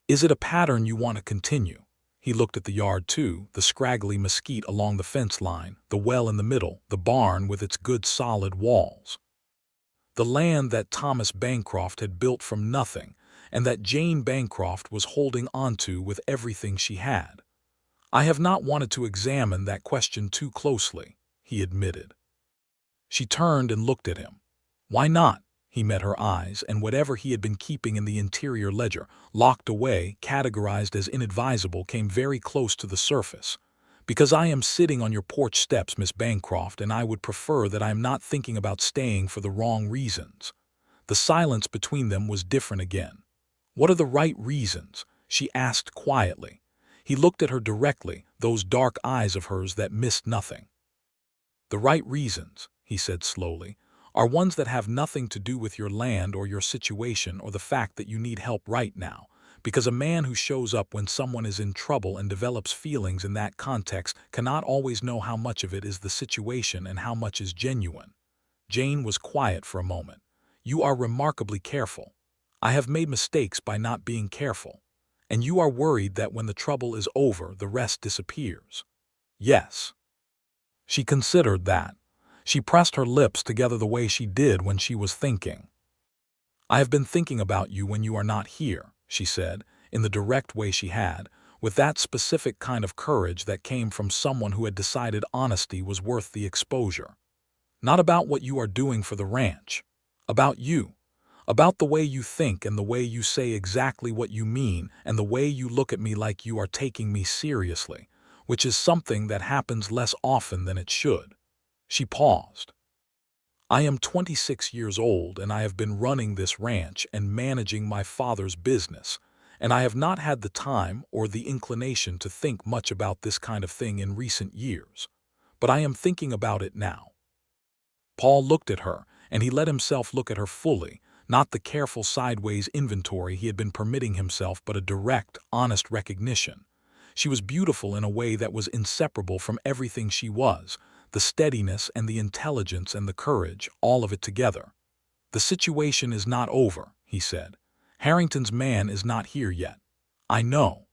"Is it a pattern you want to continue?" He looked at the yard too, the scraggly mesquite along the fence line, the well in the middle, the barn with its good solid walls. The land that Thomas Bancroft had built from nothing, and that Jane Bancroft was holding onto with everything she had. "I have not wanted to examine that question too closely," he admitted. She turned and looked at him. "Why not?" He met her eyes, and whatever he had been keeping in the interior ledger, locked away, categorized as inadvisable, came very close to the surface. "Because I am sitting on your porch steps, Miss Bancroft, and I would prefer that I am not thinking about staying for the wrong reasons." The silence between them was different again. "What are the right reasons?" she asked quietly. He looked at her directly, those dark eyes of hers that missed nothing. "The right reasons," he said slowly, "are ones that have nothing to do with your land or your situation or the fact that you need help right now, because a man who shows up when someone is in trouble and develops feelings in that context cannot always know how much of it is the situation and how much is genuine." Jane was quiet for a moment. "You are remarkably careful. I have made mistakes by not being careful. And you are worried that when the trouble is over, the rest disappears." "Yes." She considered that. She pressed her lips together the way she did when she was thinking. "I have been thinking about you when you are not here," she said, in the direct way she had, with that specific kind of courage that came from someone who had decided honesty was worth the exposure. "Not about what you are doing for the ranch. About you. About the way you think and the way you say exactly what you mean and the way you look at me like you are taking me seriously, which is something that happens less often than it should." She paused. "I am 26 years old and I have been running this ranch and managing my father's business, and I have not had the time or the inclination to think much about this kind of thing in recent years. But I am thinking about it now." Paul looked at her, and he let himself look at her fully, not the careful sideways inventory he had been permitting himself but a direct, honest recognition. She was beautiful in a way that was inseparable from everything she was, the steadiness and the intelligence and the courage, all of it together. "The situation is not over," he said. "Harrington's man is not here yet. I know.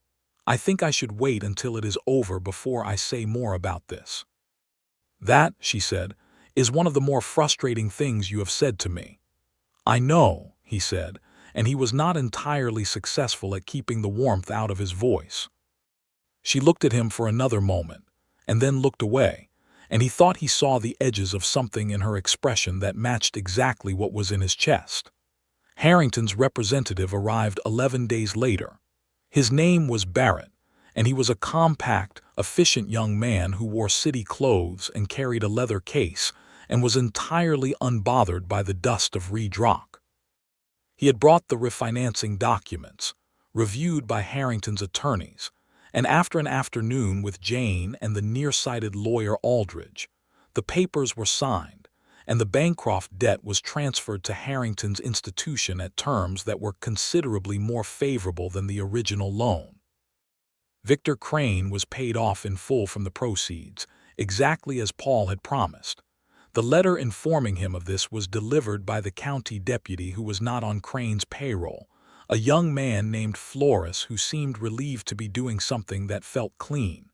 I think I should wait until it is over before I say more about this." "That," she said, "is one of the more frustrating things you have said to me." "I know," he said, and he was not entirely successful at keeping the warmth out of his voice. She looked at him for another moment, and then looked away, and he thought he saw the edges of something in her expression that matched exactly what was in his chest. Harrington's representative arrived 11 days later. His name was Barrett, and he was a compact, efficient young man who wore city clothes and carried a leather case and was entirely unbothered by the dust of Redrock. He had brought the refinancing documents, reviewed by Harrington's attorneys, and after an afternoon with Jane and the nearsighted lawyer Aldridge, the papers were signed, and the Bancroft debt was transferred to Harrington's institution at terms that were considerably more favorable than the original loan. Victor Crane was paid off in full from the proceeds, exactly as Paul had promised. The letter informing him of this was delivered by the county deputy who was not on Crane's payroll, a young man named Flores who seemed relieved to be doing something that felt clean.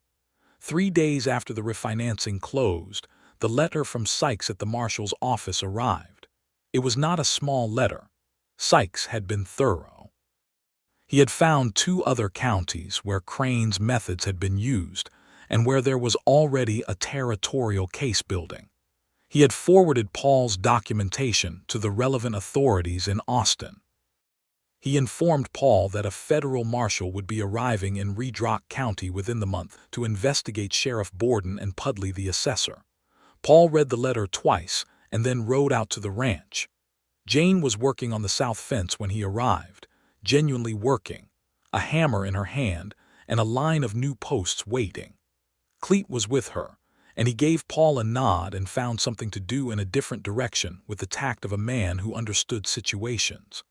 3 days after the refinancing closed, the letter from Sykes at the marshal's office arrived. It was not a small letter. Sykes had been thorough. He had found 2 other counties where Crane's methods had been used and where there was already a territorial case building. He had forwarded Paul's documentation to the relevant authorities in Austin. He informed Paul that a federal marshal would be arriving in Redrock County within the month to investigate Sheriff Borden and Pudley the assessor. Paul read the letter twice and then rode out to the ranch. Jane was working on the south fence when he arrived, genuinely working, a hammer in her hand and a line of new posts waiting. Cleet was with her, and he gave Paul a nod and found something to do in a different direction with the tact of a man who understood situations.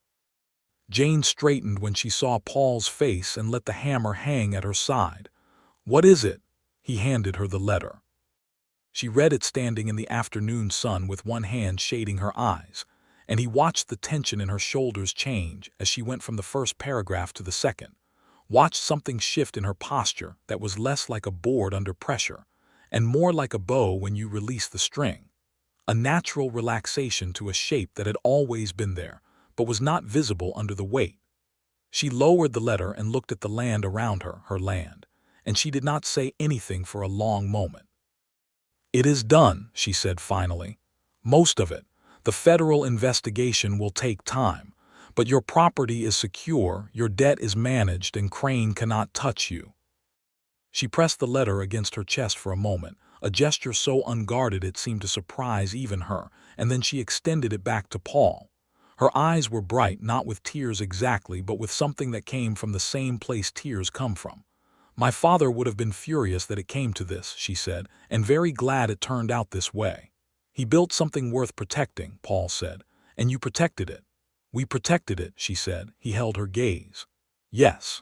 Jane straightened when she saw Paul's face and let the hammer hang at her side. "What is it?" He handed her the letter. She read it standing in the afternoon sun with one hand shading her eyes, and he watched the tension in her shoulders change as she went from the first paragraph to the second, watched something shift in her posture that was less like a board under pressure and more like a bow when you release the string, a natural relaxation to a shape that had always been there, but was not visible under the weight. She lowered the letter and looked at the land around her, her land, and she did not say anything for a long moment. "It is done," she said finally. "Most of it. The federal investigation will take time, but your property is secure, your debt is managed, and Crane cannot touch you." She pressed the letter against her chest for a moment, a gesture so unguarded it seemed to surprise even her, and then she extended it back to Paul. Her eyes were bright, not with tears exactly, but with something that came from the same place tears come from. "My father would have been furious that it came to this," she said, "and very glad it turned out this way." "He built something worth protecting," Paul said, "and you protected it." "We protected it," she said. He held her gaze. "Yes."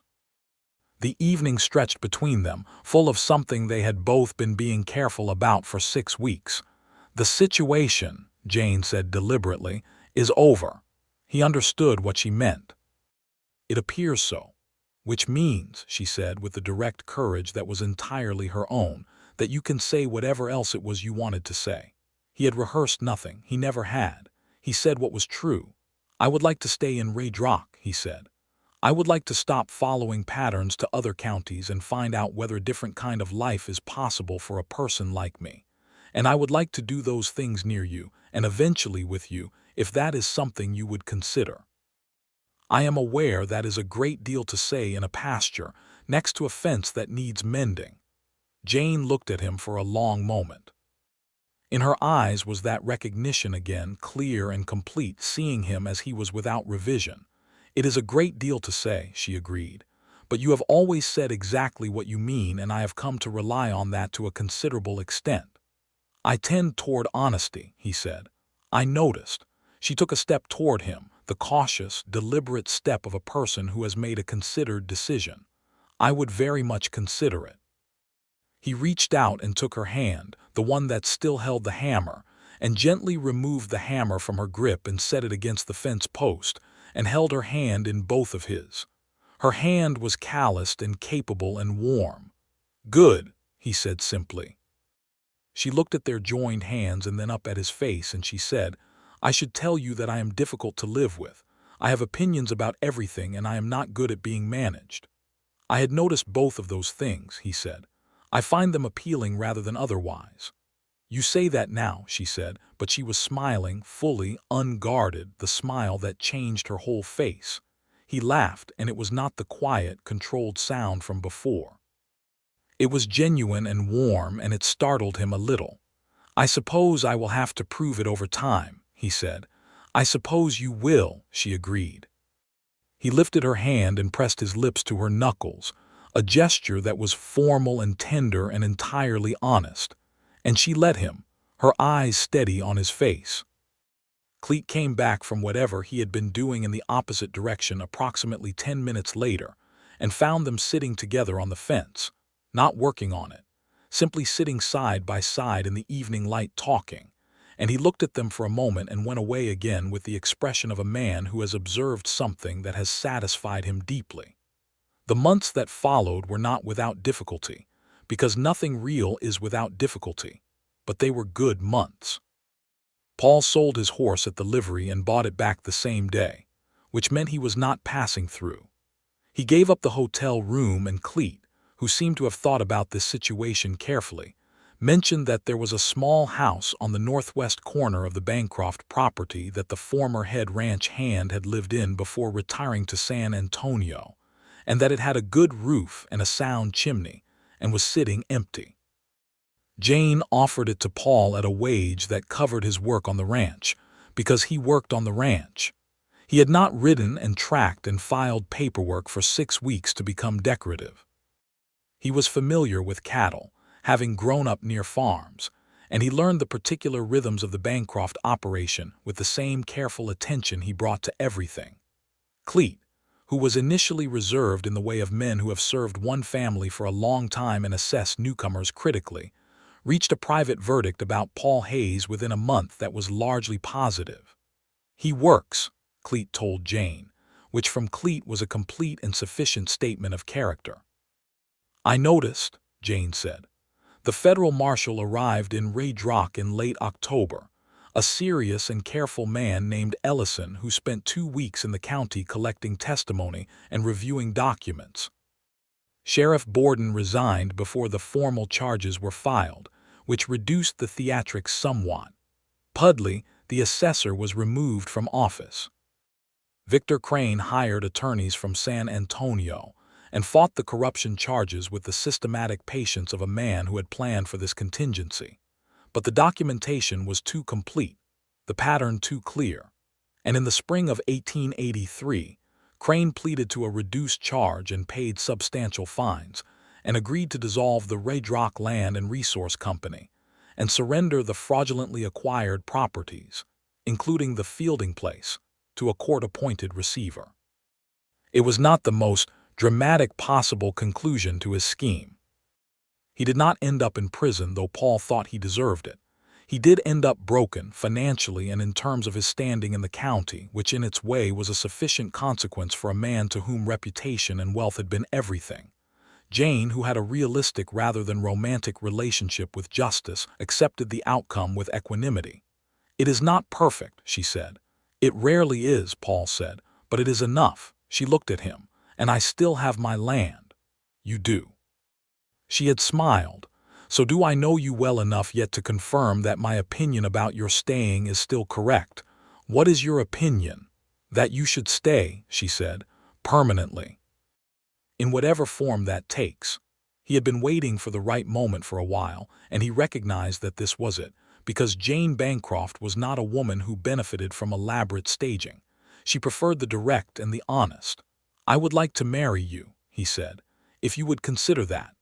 The evening stretched between them, full of something they had both been being careful about for 6 weeks. "The situation," Jane said deliberately, "is over." He understood what she meant. "It appears so." "Which means," she said with the direct courage that was entirely her own, "that you can say whatever else it was you wanted to say." He had rehearsed nothing. He never had. He said what was true. "I would like to stay in Redrock," he said. "I would like to stop following patterns to other counties and find out whether a different kind of life is possible for a person like me. And I would like to do those things near you, and eventually with you, if that is something you would consider. I am aware that is a great deal to say in a pasture, next to a fence that needs mending." Jane looked at him for a long moment. In her eyes was that recognition again, clear and complete, seeing him as he was without revision. "It is a great deal to say," she agreed, "but you have always said exactly what you mean, and I have come to rely on that to a considerable extent." "I tend toward honesty," he said. I noticed. She took a step toward him, the cautious, deliberate step of a person who has made a considered decision. I would very much consider it. He reached out and took her hand, the one that still held the hammer, and gently removed the hammer from her grip and set it against the fence post, and held her hand in both of his. Her hand was calloused and capable and warm. "Good," he said simply. She looked at their joined hands and then up at his face, and she said, "I should tell you that I am difficult to live with. I have opinions about everything, and I am not good at being managed." "I had noticed both of those things," he said. "I find them appealing rather than otherwise." "You say that now," she said, but she was smiling, fully, unguarded, the smile that changed her whole face. He laughed, and it was not the quiet, controlled sound from before. It was genuine and warm, and it startled him a little. "I suppose I will have to prove it over time," he said. "I suppose you will," she agreed. He lifted her hand and pressed his lips to her knuckles, a gesture that was formal and tender and entirely honest. And she let him, her eyes steady on his face. Cleet came back from whatever he had been doing in the opposite direction approximately 10 minutes later, and found them sitting together on the fence, not working on it, simply sitting side by side in the evening light talking. And he looked at them for a moment and went away again with the expression of a man who has observed something that has satisfied him deeply. The months that followed were not without difficulty, because nothing real is without difficulty, but they were good months. Paul sold his horse at the livery and bought it back the same day, which meant he was not passing through. He gave up the hotel room, and Cleet, who seemed to have thought about this situation carefully, mentioned that there was a small house on the northwest corner of the Bancroft property that the former head ranch hand had lived in before retiring to San Antonio, and that it had a good roof and a sound chimney, and was sitting empty. Jane offered it to Paul at a wage that covered his work on the ranch, because he worked on the ranch. He had not ridden and tracked and filed paperwork for 6 weeks to become decorative. He was familiar with cattle, having grown up near farms, and he learned the particular rhythms of the Bancroft operation with the same careful attention he brought to everything. Cleet, who was initially reserved in the way of men who have served one family for a long time and assess newcomers critically, reached a private verdict about Paul Hayes within a month that was largely positive. "He works," Cleet told Jane, which from Cleet was a complete and sufficient statement of character. "I noticed," Jane said. "The federal marshal arrived in Redrock in late October, a serious and careful man named Ellison who spent 2 weeks in the county collecting testimony and reviewing documents. Sheriff Borden resigned before the formal charges were filed, which reduced the theatrics somewhat. Pudley, the assessor, was removed from office. Victor Crane hired attorneys from San Antonio and fought the corruption charges with the systematic patience of a man who had planned for this contingency. But the documentation was too complete, the pattern too clear, and in the spring of 1883, Crane pleaded to a reduced charge and paid substantial fines, and agreed to dissolve the Redrock Land and Resource Company and surrender the fraudulently acquired properties, including the fielding place, to a court-appointed receiver. It was not the most dramatic possible conclusion to his scheme. He did not end up in prison, though Paul thought he deserved it. He did end up broken, financially and in terms of his standing in the county, which in its way was a sufficient consequence for a man to whom reputation and wealth had been everything. Jane, who had a realistic rather than romantic relationship with justice, accepted the outcome with equanimity. "It is not perfect," she said. "It rarely is," Paul said, "but it is enough." She looked at him. "And I still have my land." "You do." She had smiled. "So do I know you well enough yet to confirm that my opinion about your staying is still correct." "What is your opinion?" "That you should stay," she said, "permanently. In whatever form that takes." He had been waiting for the right moment for a while, and he recognized that this was it, because Jane Bancroft was not a woman who benefited from elaborate staging. She preferred the direct and the honest. "I would like to marry you," he said, "if you would consider that."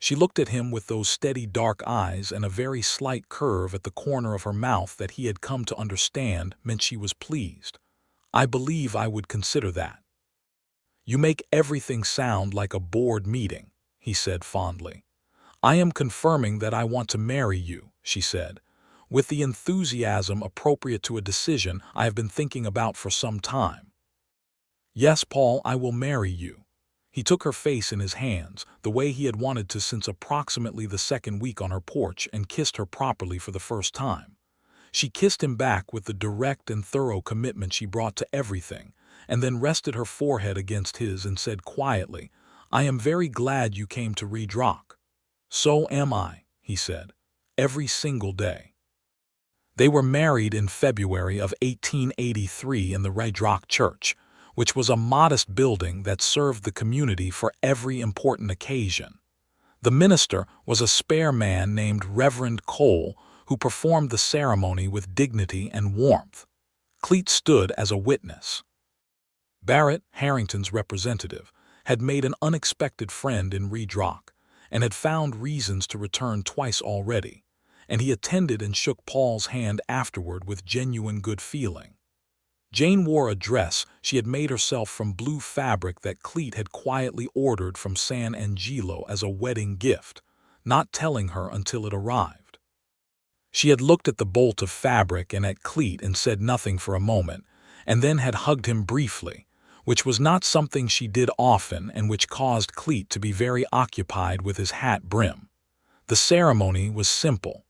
She looked at him with those steady dark eyes and a very slight curve at the corner of her mouth that he had come to understand meant she was pleased. "I believe I would consider that." "You make everything sound like a board meeting," he said fondly. "I am confirming that I want to marry you," she said, with the enthusiasm appropriate to a decision I have been thinking about for some time. "Yes, Paul, I will marry you." He took her face in his hands, the way he had wanted to since approximately the second week on her porch, and kissed her properly for the first time. She kissed him back with the direct and thorough commitment she brought to everything, and then rested her forehead against his and said quietly, "I am very glad you came to Redrock." "So am I," he said, "every single day." They were married in February of 1883 in the Redrock Church, which was a modest building that served the community for every important occasion. The minister was a spare man named Reverend Cole, who performed the ceremony with dignity and warmth. Cleet stood as a witness. Barrett, Harrington's representative, had made an unexpected friend in Redrock, and had found reasons to return twice already, and he attended and shook Paul's hand afterward with genuine good feeling. Jane wore a dress she had made herself from blue fabric that Cleet had quietly ordered from San Angelo as a wedding gift, not telling her until it arrived. She had looked at the bolt of fabric and at Cleet and said nothing for a moment, and then had hugged him briefly, which was not something she did often and which caused Cleet to be very occupied with his hat brim. The ceremony was simple.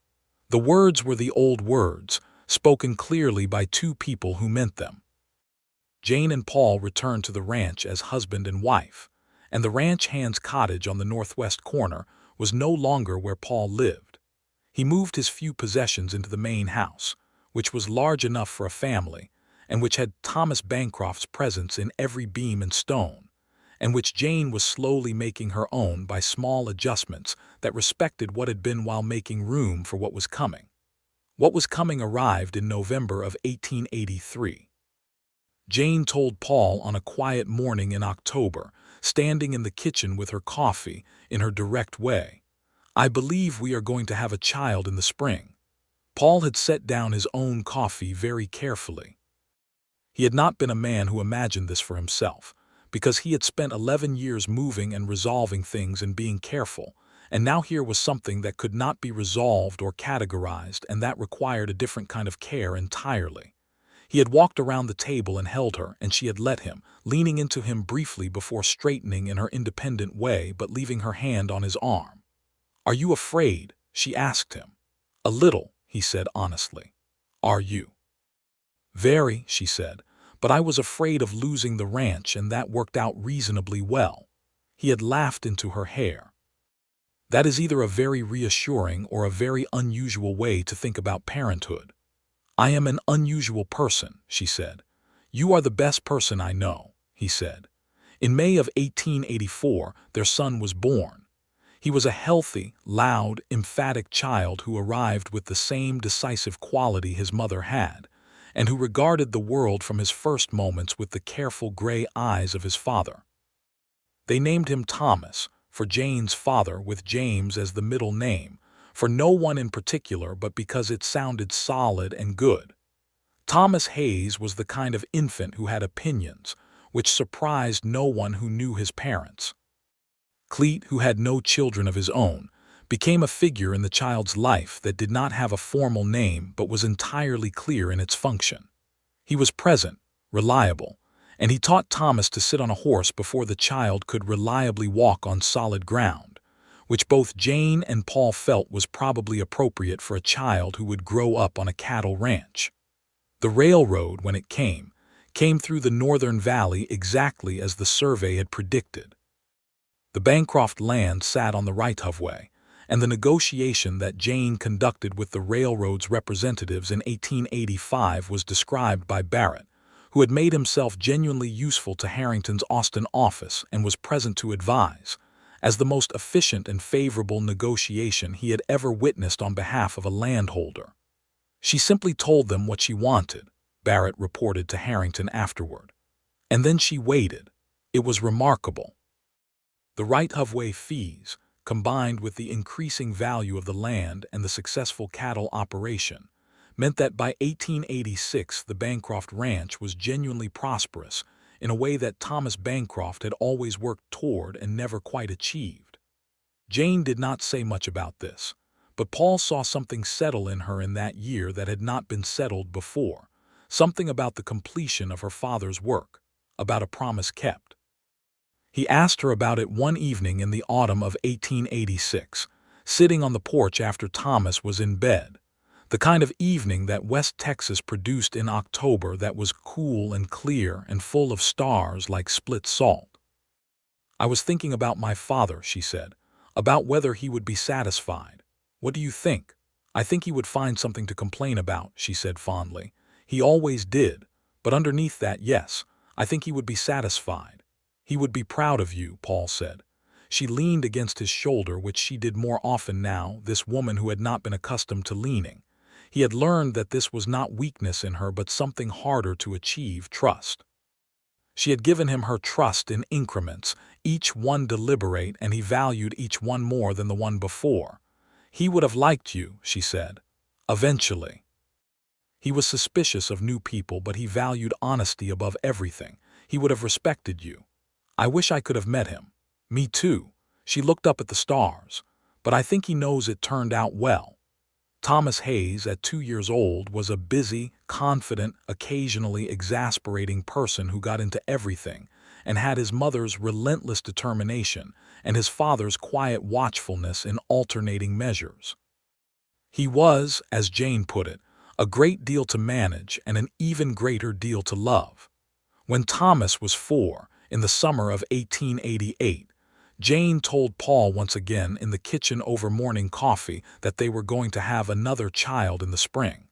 The words were the old words, spoken clearly by two people who meant them. Jane and Paul returned to the ranch as husband and wife, and the ranch hand's cottage on the northwest corner was no longer where Paul lived. He moved his few possessions into the main house, which was large enough for a family, and which had Thomas Bancroft's presence in every beam and stone, and which Jane was slowly making her own by small adjustments that respected what had been while making room for what was coming. What was coming arrived in November of 1883. Jane told Paul on a quiet morning in October, standing in the kitchen with her coffee, in her direct way, "I believe we are going to have a child in the spring." Paul had set down his own coffee very carefully. He had not been a man who imagined this for himself, because he had spent 11 years moving and resolving things and being careful, and now here was something that could not be resolved or categorized, and that required a different kind of care entirely. He had walked around the table and held her, and she had let him, leaning into him briefly before straightening in her independent way but leaving her hand on his arm. "Are you afraid?" she asked him. "A little," he said honestly. "Are you?" "Very," she said, "but I was afraid of losing the ranch, and that worked out reasonably well." He had laughed into her hair. "That is either a very reassuring or a very unusual way to think about parenthood." "I am an unusual person," she said. "You are the best person I know," he said. In May of 1884, their son was born. He was a healthy, loud, emphatic child who arrived with the same decisive quality his mother had, and who regarded the world from his first moments with the careful gray eyes of his father. They named him Thomas, for Jane's father, with James as the middle name, for no one in particular but because it sounded solid and good. Thomas Hayes was the kind of infant who had opinions, which surprised no one who knew his parents. Cleet, who had no children of his own, became a figure in the child's life that did not have a formal name but was entirely clear in its function. He was present, reliable, and he taught Thomas to sit on a horse before the child could reliably walk on solid ground, which both Jane and Paul felt was probably appropriate for a child who would grow up on a cattle ranch. The railroad, when it came through the northern valley exactly as the survey had predicted. The Bancroft land sat on the right-of-way, and the negotiation that Jane conducted with the railroad's representatives in 1885 was described by Barrett, who had made himself genuinely useful to Harrington's Austin office and was present to advise, as the most efficient and favorable negotiation he had ever witnessed on behalf of a landholder. "She simply told them what she wanted," Barrett reported to Harrington afterward. "And then she waited. It was remarkable." The right-of-way fees, combined with the increasing value of the land and the successful cattle operation, meant that by 1886 the Bancroft Ranch was genuinely prosperous in a way that Thomas Bancroft had always worked toward and never quite achieved. Jane did not say much about this, but Paul saw something settle in her in that year that had not been settled before, something about the completion of her father's work, about a promise kept. He asked her about it one evening in the autumn of 1886, sitting on the porch after Thomas was in bed, the kind of evening that West Texas produced in October that was cool and clear and full of stars like split salt. "I was thinking about my father," she said, "about whether he would be satisfied. What do you think?" "I think he would find something to complain about," she said fondly. "He always did, but underneath that, yes, I think he would be satisfied. He would be proud of you," Paul said. She leaned against his shoulder, which she did more often now, this woman who had not been accustomed to leaning. He had learned that this was not weakness in her but something harder to achieve, trust. She had given him her trust in increments, each one deliberate, and he valued each one more than the one before. "He would have liked you," she said. "Eventually." He was suspicious of new people, but he valued honesty above everything. "He would have respected you." "I wish I could have met him." "Me too." She looked up at the stars. "But I think he knows it turned out well." Thomas Hayes, at 2 years old, was a busy, confident, occasionally exasperating person who got into everything and had his mother's relentless determination and his father's quiet watchfulness in alternating measures. He was, as Jane put it, a great deal to manage and an even greater deal to love. When Thomas was 4, in the summer of 1888, Jane told Paul once again in the kitchen over morning coffee that they were going to have another child in the spring.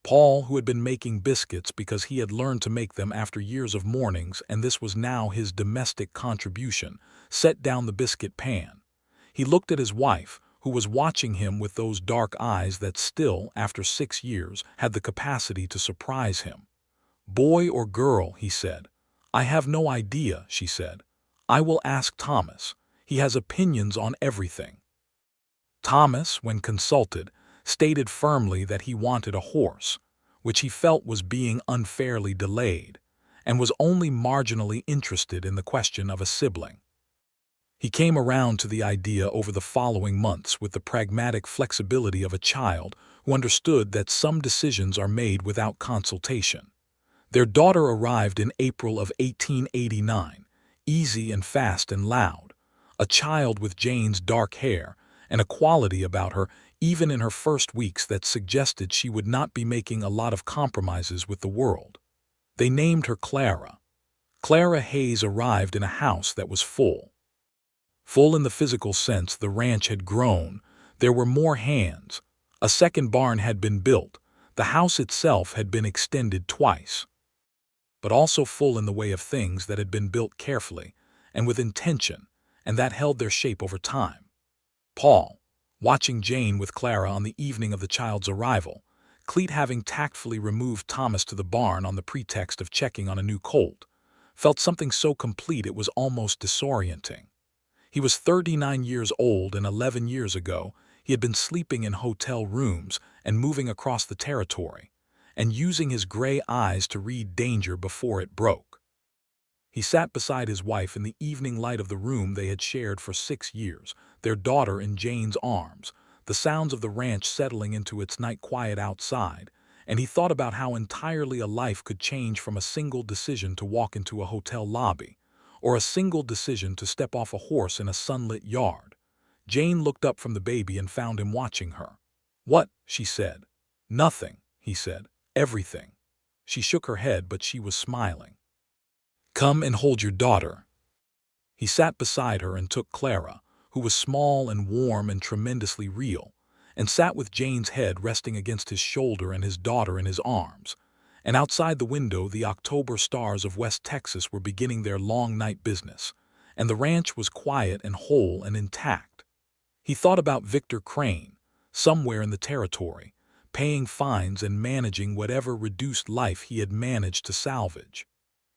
Paul, who had been making biscuits because he had learned to make them after years of mornings and this was now his domestic contribution, set down the biscuit pan. He looked at his wife, who was watching him with those dark eyes that still, after 6 years, had the capacity to surprise him. "Boy or girl?" he said. "I have no idea," she said. "I will ask Thomas. He has opinions on everything." Thomas, when consulted, stated firmly that he wanted a horse, which he felt was being unfairly delayed, and was only marginally interested in the question of a sibling. He came around to the idea over the following months with the pragmatic flexibility of a child who understood that some decisions are made without consultation. Their daughter arrived in April of 1889. Easy and fast and loud, a child with Jane's dark hair and a quality about her even in her first weeks that suggested she would not be making a lot of compromises with the world. They named her Clara. Clara Hayes arrived in a house that was full. Full in the physical sense, the ranch had grown. There were more hands. A second barn had been built. The house itself had been extended twice. But also full in the way of things that had been built carefully and with intention, and that held their shape over time. Paul, watching Jane with Clara on the evening of the child's arrival, Cleet having tactfully removed Thomas to the barn on the pretext of checking on a new colt, felt something so complete it was almost disorienting. He was 39 years old, and 11 years ago he had been sleeping in hotel rooms and moving across the territory, and using his gray eyes to read danger before it broke. He sat beside his wife in the evening light of the room they had shared for 6 years, their daughter in Jane's arms, the sounds of the ranch settling into its night quiet outside, and he thought about how entirely a life could change from a single decision to walk into a hotel lobby, or a single decision to step off a horse in a sunlit yard. Jane looked up from the baby and found him watching her. "What?" she said. "Nothing," he said. "Everything." She shook her head, but she was smiling. "Come and hold your daughter." He sat beside her and took Clara, who was small and warm and tremendously real, and sat with Jane's head resting against his shoulder and his daughter in his arms. And outside the window the October stars of West Texas were beginning their long night business, and the ranch was quiet and whole and intact. He thought about Victor Crane, somewhere in the territory, paying fines and managing whatever reduced life he had managed to salvage.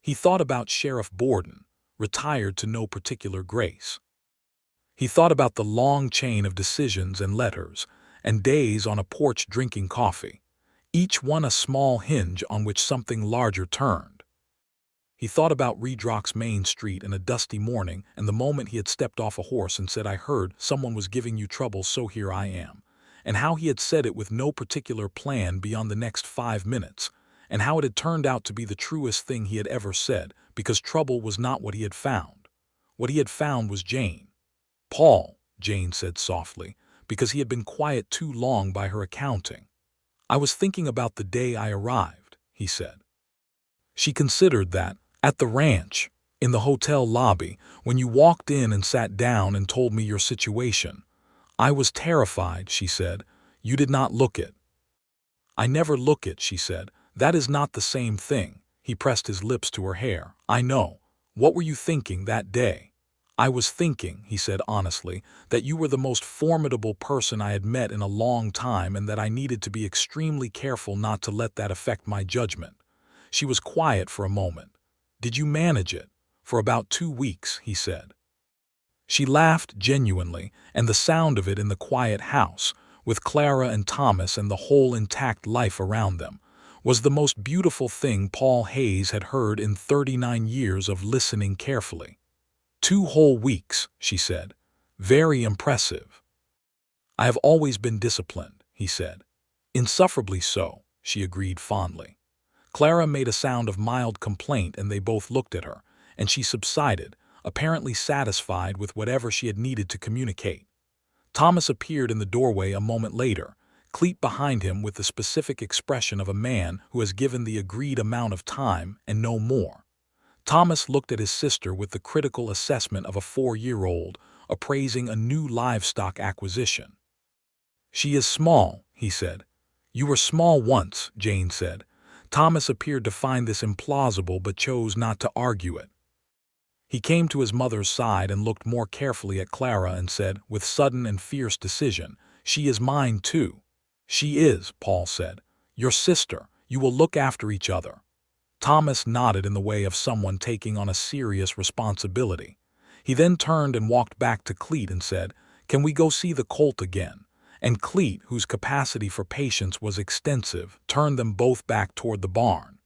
He thought about Sheriff Borden, retired to no particular grace. He thought about the long chain of decisions and letters, and days on a porch drinking coffee, each one a small hinge on which something larger turned. He thought about Redrock's main street in a dusty morning and the moment he had stepped off a horse and said, "I heard someone was giving you trouble, so here I am," and how he had said it with no particular plan beyond the next 5 minutes, and how it had turned out to be the truest thing he had ever said, because trouble was not what he had found. What he had found was Jane. "Paul," Jane said softly, because he had been quiet too long by her accounting. "I was thinking about the day I arrived," he said. She considered that, at the ranch, in the hotel lobby, when you walked in and sat down and told me your situation. "I was terrified," she said. "You did not look it." "I never look it," she said. "That is not the same thing." He pressed his lips to her hair. "I know. What were you thinking that day?" "I was thinking," he said honestly, "that you were the most formidable person I had met in a long time and that I needed to be extremely careful not to let that affect my judgment." She was quiet for a moment. "Did you manage it?" "For about 2 weeks," he said. She laughed genuinely, and the sound of it in the quiet house, with Clara and Thomas and the whole intact life around them, was the most beautiful thing Paul Hayes had heard in 39 years of listening carefully. 2 whole weeks, she said. "Very impressive." "I have always been disciplined," he said. "Insufferably so," she agreed fondly. Clara made a sound of mild complaint and they both looked at her, and she subsided, apparently satisfied with whatever she had needed to communicate. Thomas appeared in the doorway a moment later, Cleet behind him with the specific expression of a man who has given the agreed amount of time and no more. Thomas looked at his sister with the critical assessment of a 4-year-old appraising a new livestock acquisition. "She is small," he said. "You were small once," Jane said. Thomas appeared to find this implausible but chose not to argue it. He came to his mother's side and looked more carefully at Clara and said, with sudden and fierce decision, "She is mine too." "She is," Paul said. "Your sister. You will look after each other." Thomas nodded in the way of someone taking on a serious responsibility. He then turned and walked back to Cleet and said, "Can we go see the colt again?" And Cleet, whose capacity for patience was extensive, turned them both back toward the barn.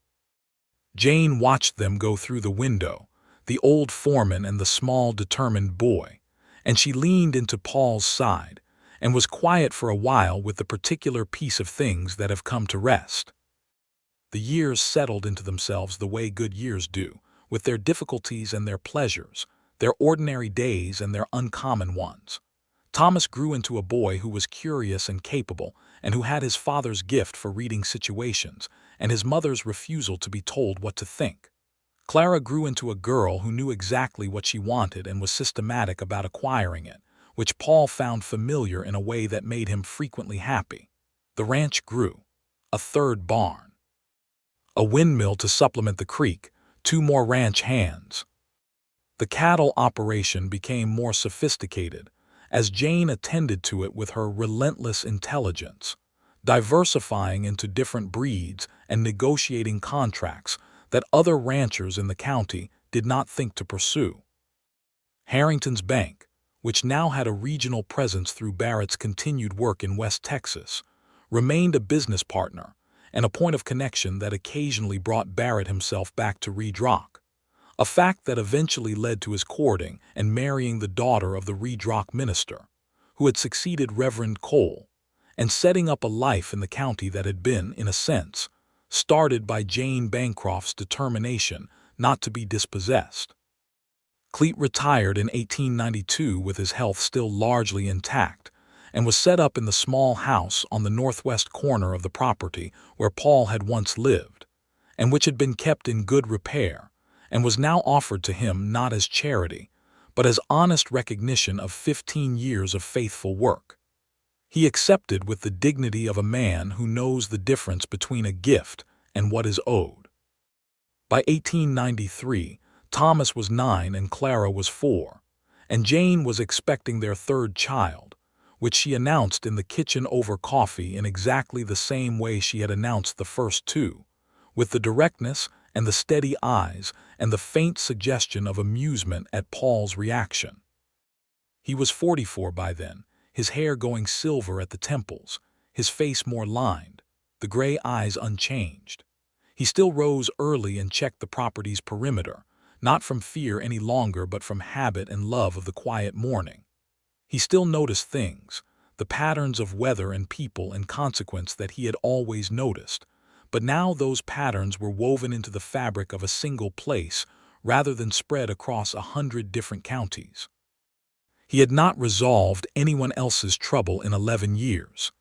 Jane watched them go through the window, the old foreman and the small, determined boy, and she leaned into Paul's side and was quiet for a while with the particular piece of things that have come to rest. The years settled into themselves the way good years do, with their difficulties and their pleasures, their ordinary days and their uncommon ones. Thomas grew into a boy who was curious and capable, and who had his father's gift for reading situations, and his mother's refusal to be told what to think. Clara grew into a girl who knew exactly what she wanted and was systematic about acquiring it, which Paul found familiar in a way that made him frequently happy. The ranch grew. A third barn. A windmill to supplement the creek, 2 more ranch hands. The cattle operation became more sophisticated, as Jane attended to it with her relentless intelligence, diversifying into different breeds and negotiating contracts that other ranchers in the county did not think to pursue. Harrington's Bank, which now had a regional presence through Barrett's continued work in West Texas, remained a business partner and a point of connection that occasionally brought Barrett himself back to Redrock, a fact that eventually led to his courting and marrying the daughter of the Redrock minister, who had succeeded Reverend Cole, and setting up a life in the county that had been, in a sense, started by Jane Bancroft's determination not to be dispossessed. Cleet retired in 1892 with his health still largely intact, and was set up in the small house on the northwest corner of the property where Paul had once lived, and which had been kept in good repair, and was now offered to him not as charity, but as honest recognition of 15 years of faithful work. He accepted with the dignity of a man who knows the difference between a gift and what is owed. By 1893, Thomas was 9 and Clara was 4, and Jane was expecting their third child, which she announced in the kitchen over coffee in exactly the same way she had announced the first 2, with the directness and the steady eyes and the faint suggestion of amusement at Paul's reaction. He was 44 by then, his hair going silver at the temples, his face more lined, the gray eyes unchanged. He still rose early and checked the property's perimeter, not from fear any longer but from habit and love of the quiet morning. He still noticed things, the patterns of weather and people and consequence that he had always noticed, but now those patterns were woven into the fabric of a single place rather than spread across 100 different counties. He had not resolved anyone else's trouble in 11 years.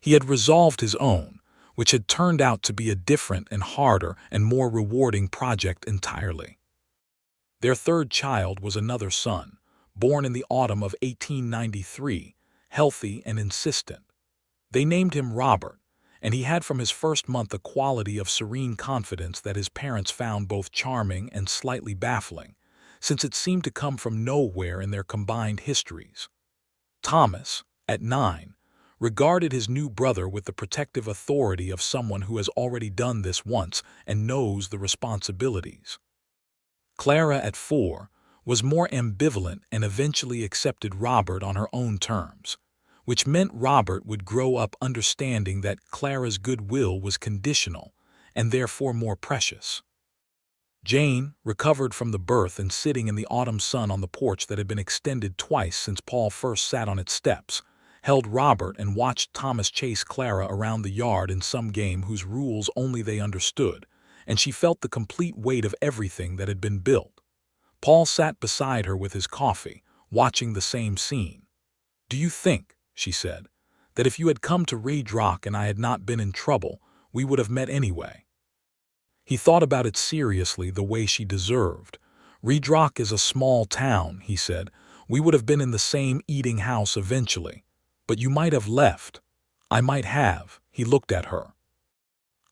He had resolved his own, which had turned out to be a different and harder and more rewarding project entirely. Their third child was another son, born in the autumn of 1893, healthy and insistent. They named him Robert, and he had from his first month a quality of serene confidence that his parents found both charming and slightly baffling, since it seemed to come from nowhere in their combined histories. Thomas, at 9, regarded his new brother with the protective authority of someone who has already done this once and knows the responsibilities. Clara, at 4, was more ambivalent and eventually accepted Robert on her own terms, which meant Robert would grow up understanding that Clara's goodwill was conditional and therefore more precious. Jane, recovered from the birth and sitting in the autumn sun on the porch that had been extended twice since Paul first sat on its steps, held Robert and watched Thomas chase Clara around the yard in some game whose rules only they understood, and she felt the complete weight of everything that had been built. Paul sat beside her with his coffee, watching the same scene. "Do you think," she said, "that if you had come to Redrock and I had not been in trouble, we would have met anyway?" He thought about it seriously, the way she deserved. "Redrock is a small town," he said. "We would have been in the same eating house eventually. But you might have left." "I might have." He looked at her.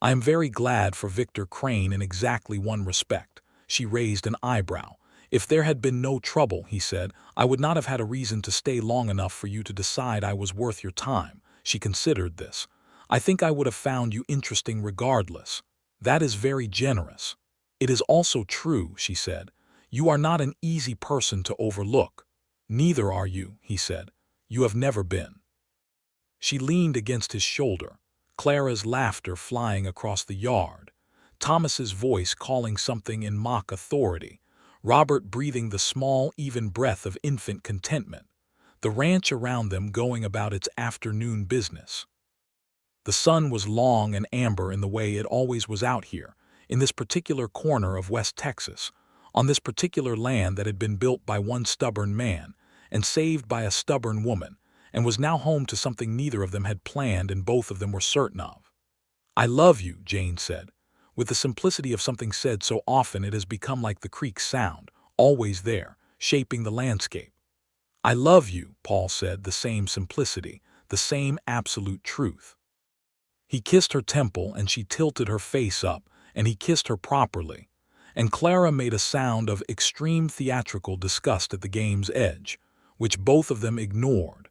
"I am very glad for Victor Crane in exactly one respect." She raised an eyebrow. "If there had been no trouble," he said, "I would not have had a reason to stay long enough for you to decide I was worth your time." She considered this. "I think I would have found you interesting regardless." "That is very generous." "It is also true," she said. "You are not an easy person to overlook." "Neither are you," he said. "You have never been." She leaned against his shoulder, Clara's laughter flying across the yard, Thomas's voice calling something in mock authority, Robert breathing the small, even breath of infant contentment, the ranch around them going about its afternoon business. The sun was long and amber in the way it always was out here, in this particular corner of West Texas, on this particular land that had been built by one stubborn man and saved by a stubborn woman, and was now home to something neither of them had planned and both of them were certain of. "I love you," Jane said, with the simplicity of something said so often it has become like the creek's sound, always there, shaping the landscape. "I love you," Paul said, the same simplicity, the same absolute truth. He kissed her temple and she tilted her face up, and he kissed her properly, and Clara made a sound of extreme theatrical disgust at the game's edge, which both of them ignored.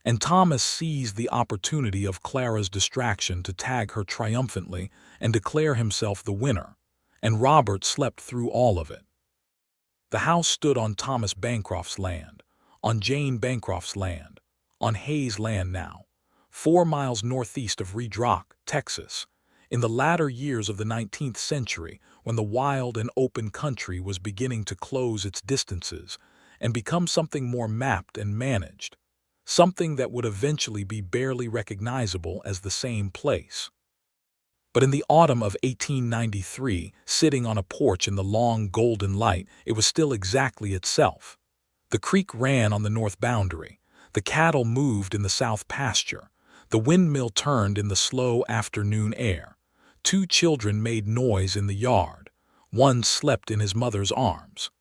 And Thomas seized the opportunity of Clara's distraction to tag her triumphantly and declare himself the winner, and Robert slept through all of it. The house stood on Thomas Bancroft's land, on Jane Bancroft's land, on Hayes' land now, 4 miles northeast of Redrock, Texas, in the latter years of the 19th century when the wild and open country was beginning to close its distances and become something more mapped and managed, something that would eventually be barely recognizable as the same place. But in the autumn of 1893, sitting on a porch in the long golden light, it was still exactly itself. The creek ran on the north boundary, the cattle moved in the south pasture, the windmill turned in the slow afternoon air, 2 children made noise in the yard, one slept in his mother's arms.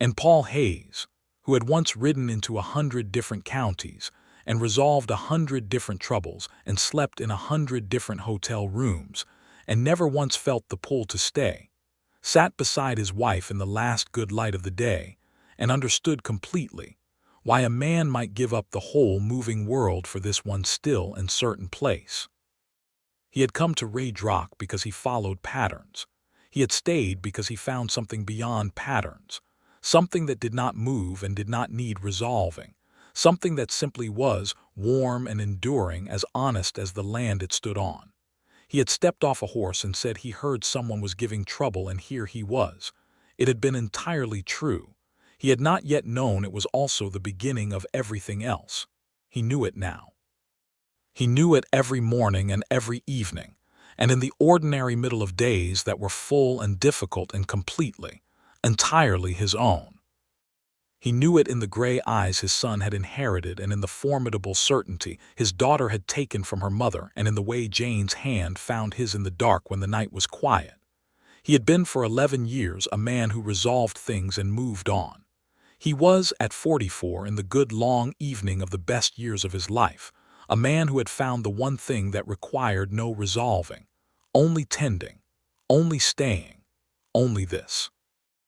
And Paul Hayes, who had once ridden into 100 different counties and resolved 100 different troubles and slept in 100 different hotel rooms and never once felt the pull to stay, sat beside his wife in the last good light of the day and understood completely why a man might give up the whole moving world for this one still and certain place. He had come to Redrock because he followed patterns. He had stayed because he found something beyond patterns, something that did not move and did not need resolving, something that simply was, warm and enduring, as honest as the land it stood on. He had stepped off a horse and said he heard someone was giving trouble, and here he was. It had been entirely true. He had not yet known it was also the beginning of everything else. He knew it now. He knew it every morning and every evening, and in the ordinary middle of days that were full and difficult and completely, entirely his own. He knew it in the gray eyes his son had inherited, and in the formidable certainty his daughter had taken from her mother, and in the way Jane's hand found his in the dark when the night was quiet. He had been for 11 years a man who resolved things and moved on. He was, at 44, in the good long evening of the best years of his life, a man who had found the one thing that required no resolving, only tending, only staying, only this.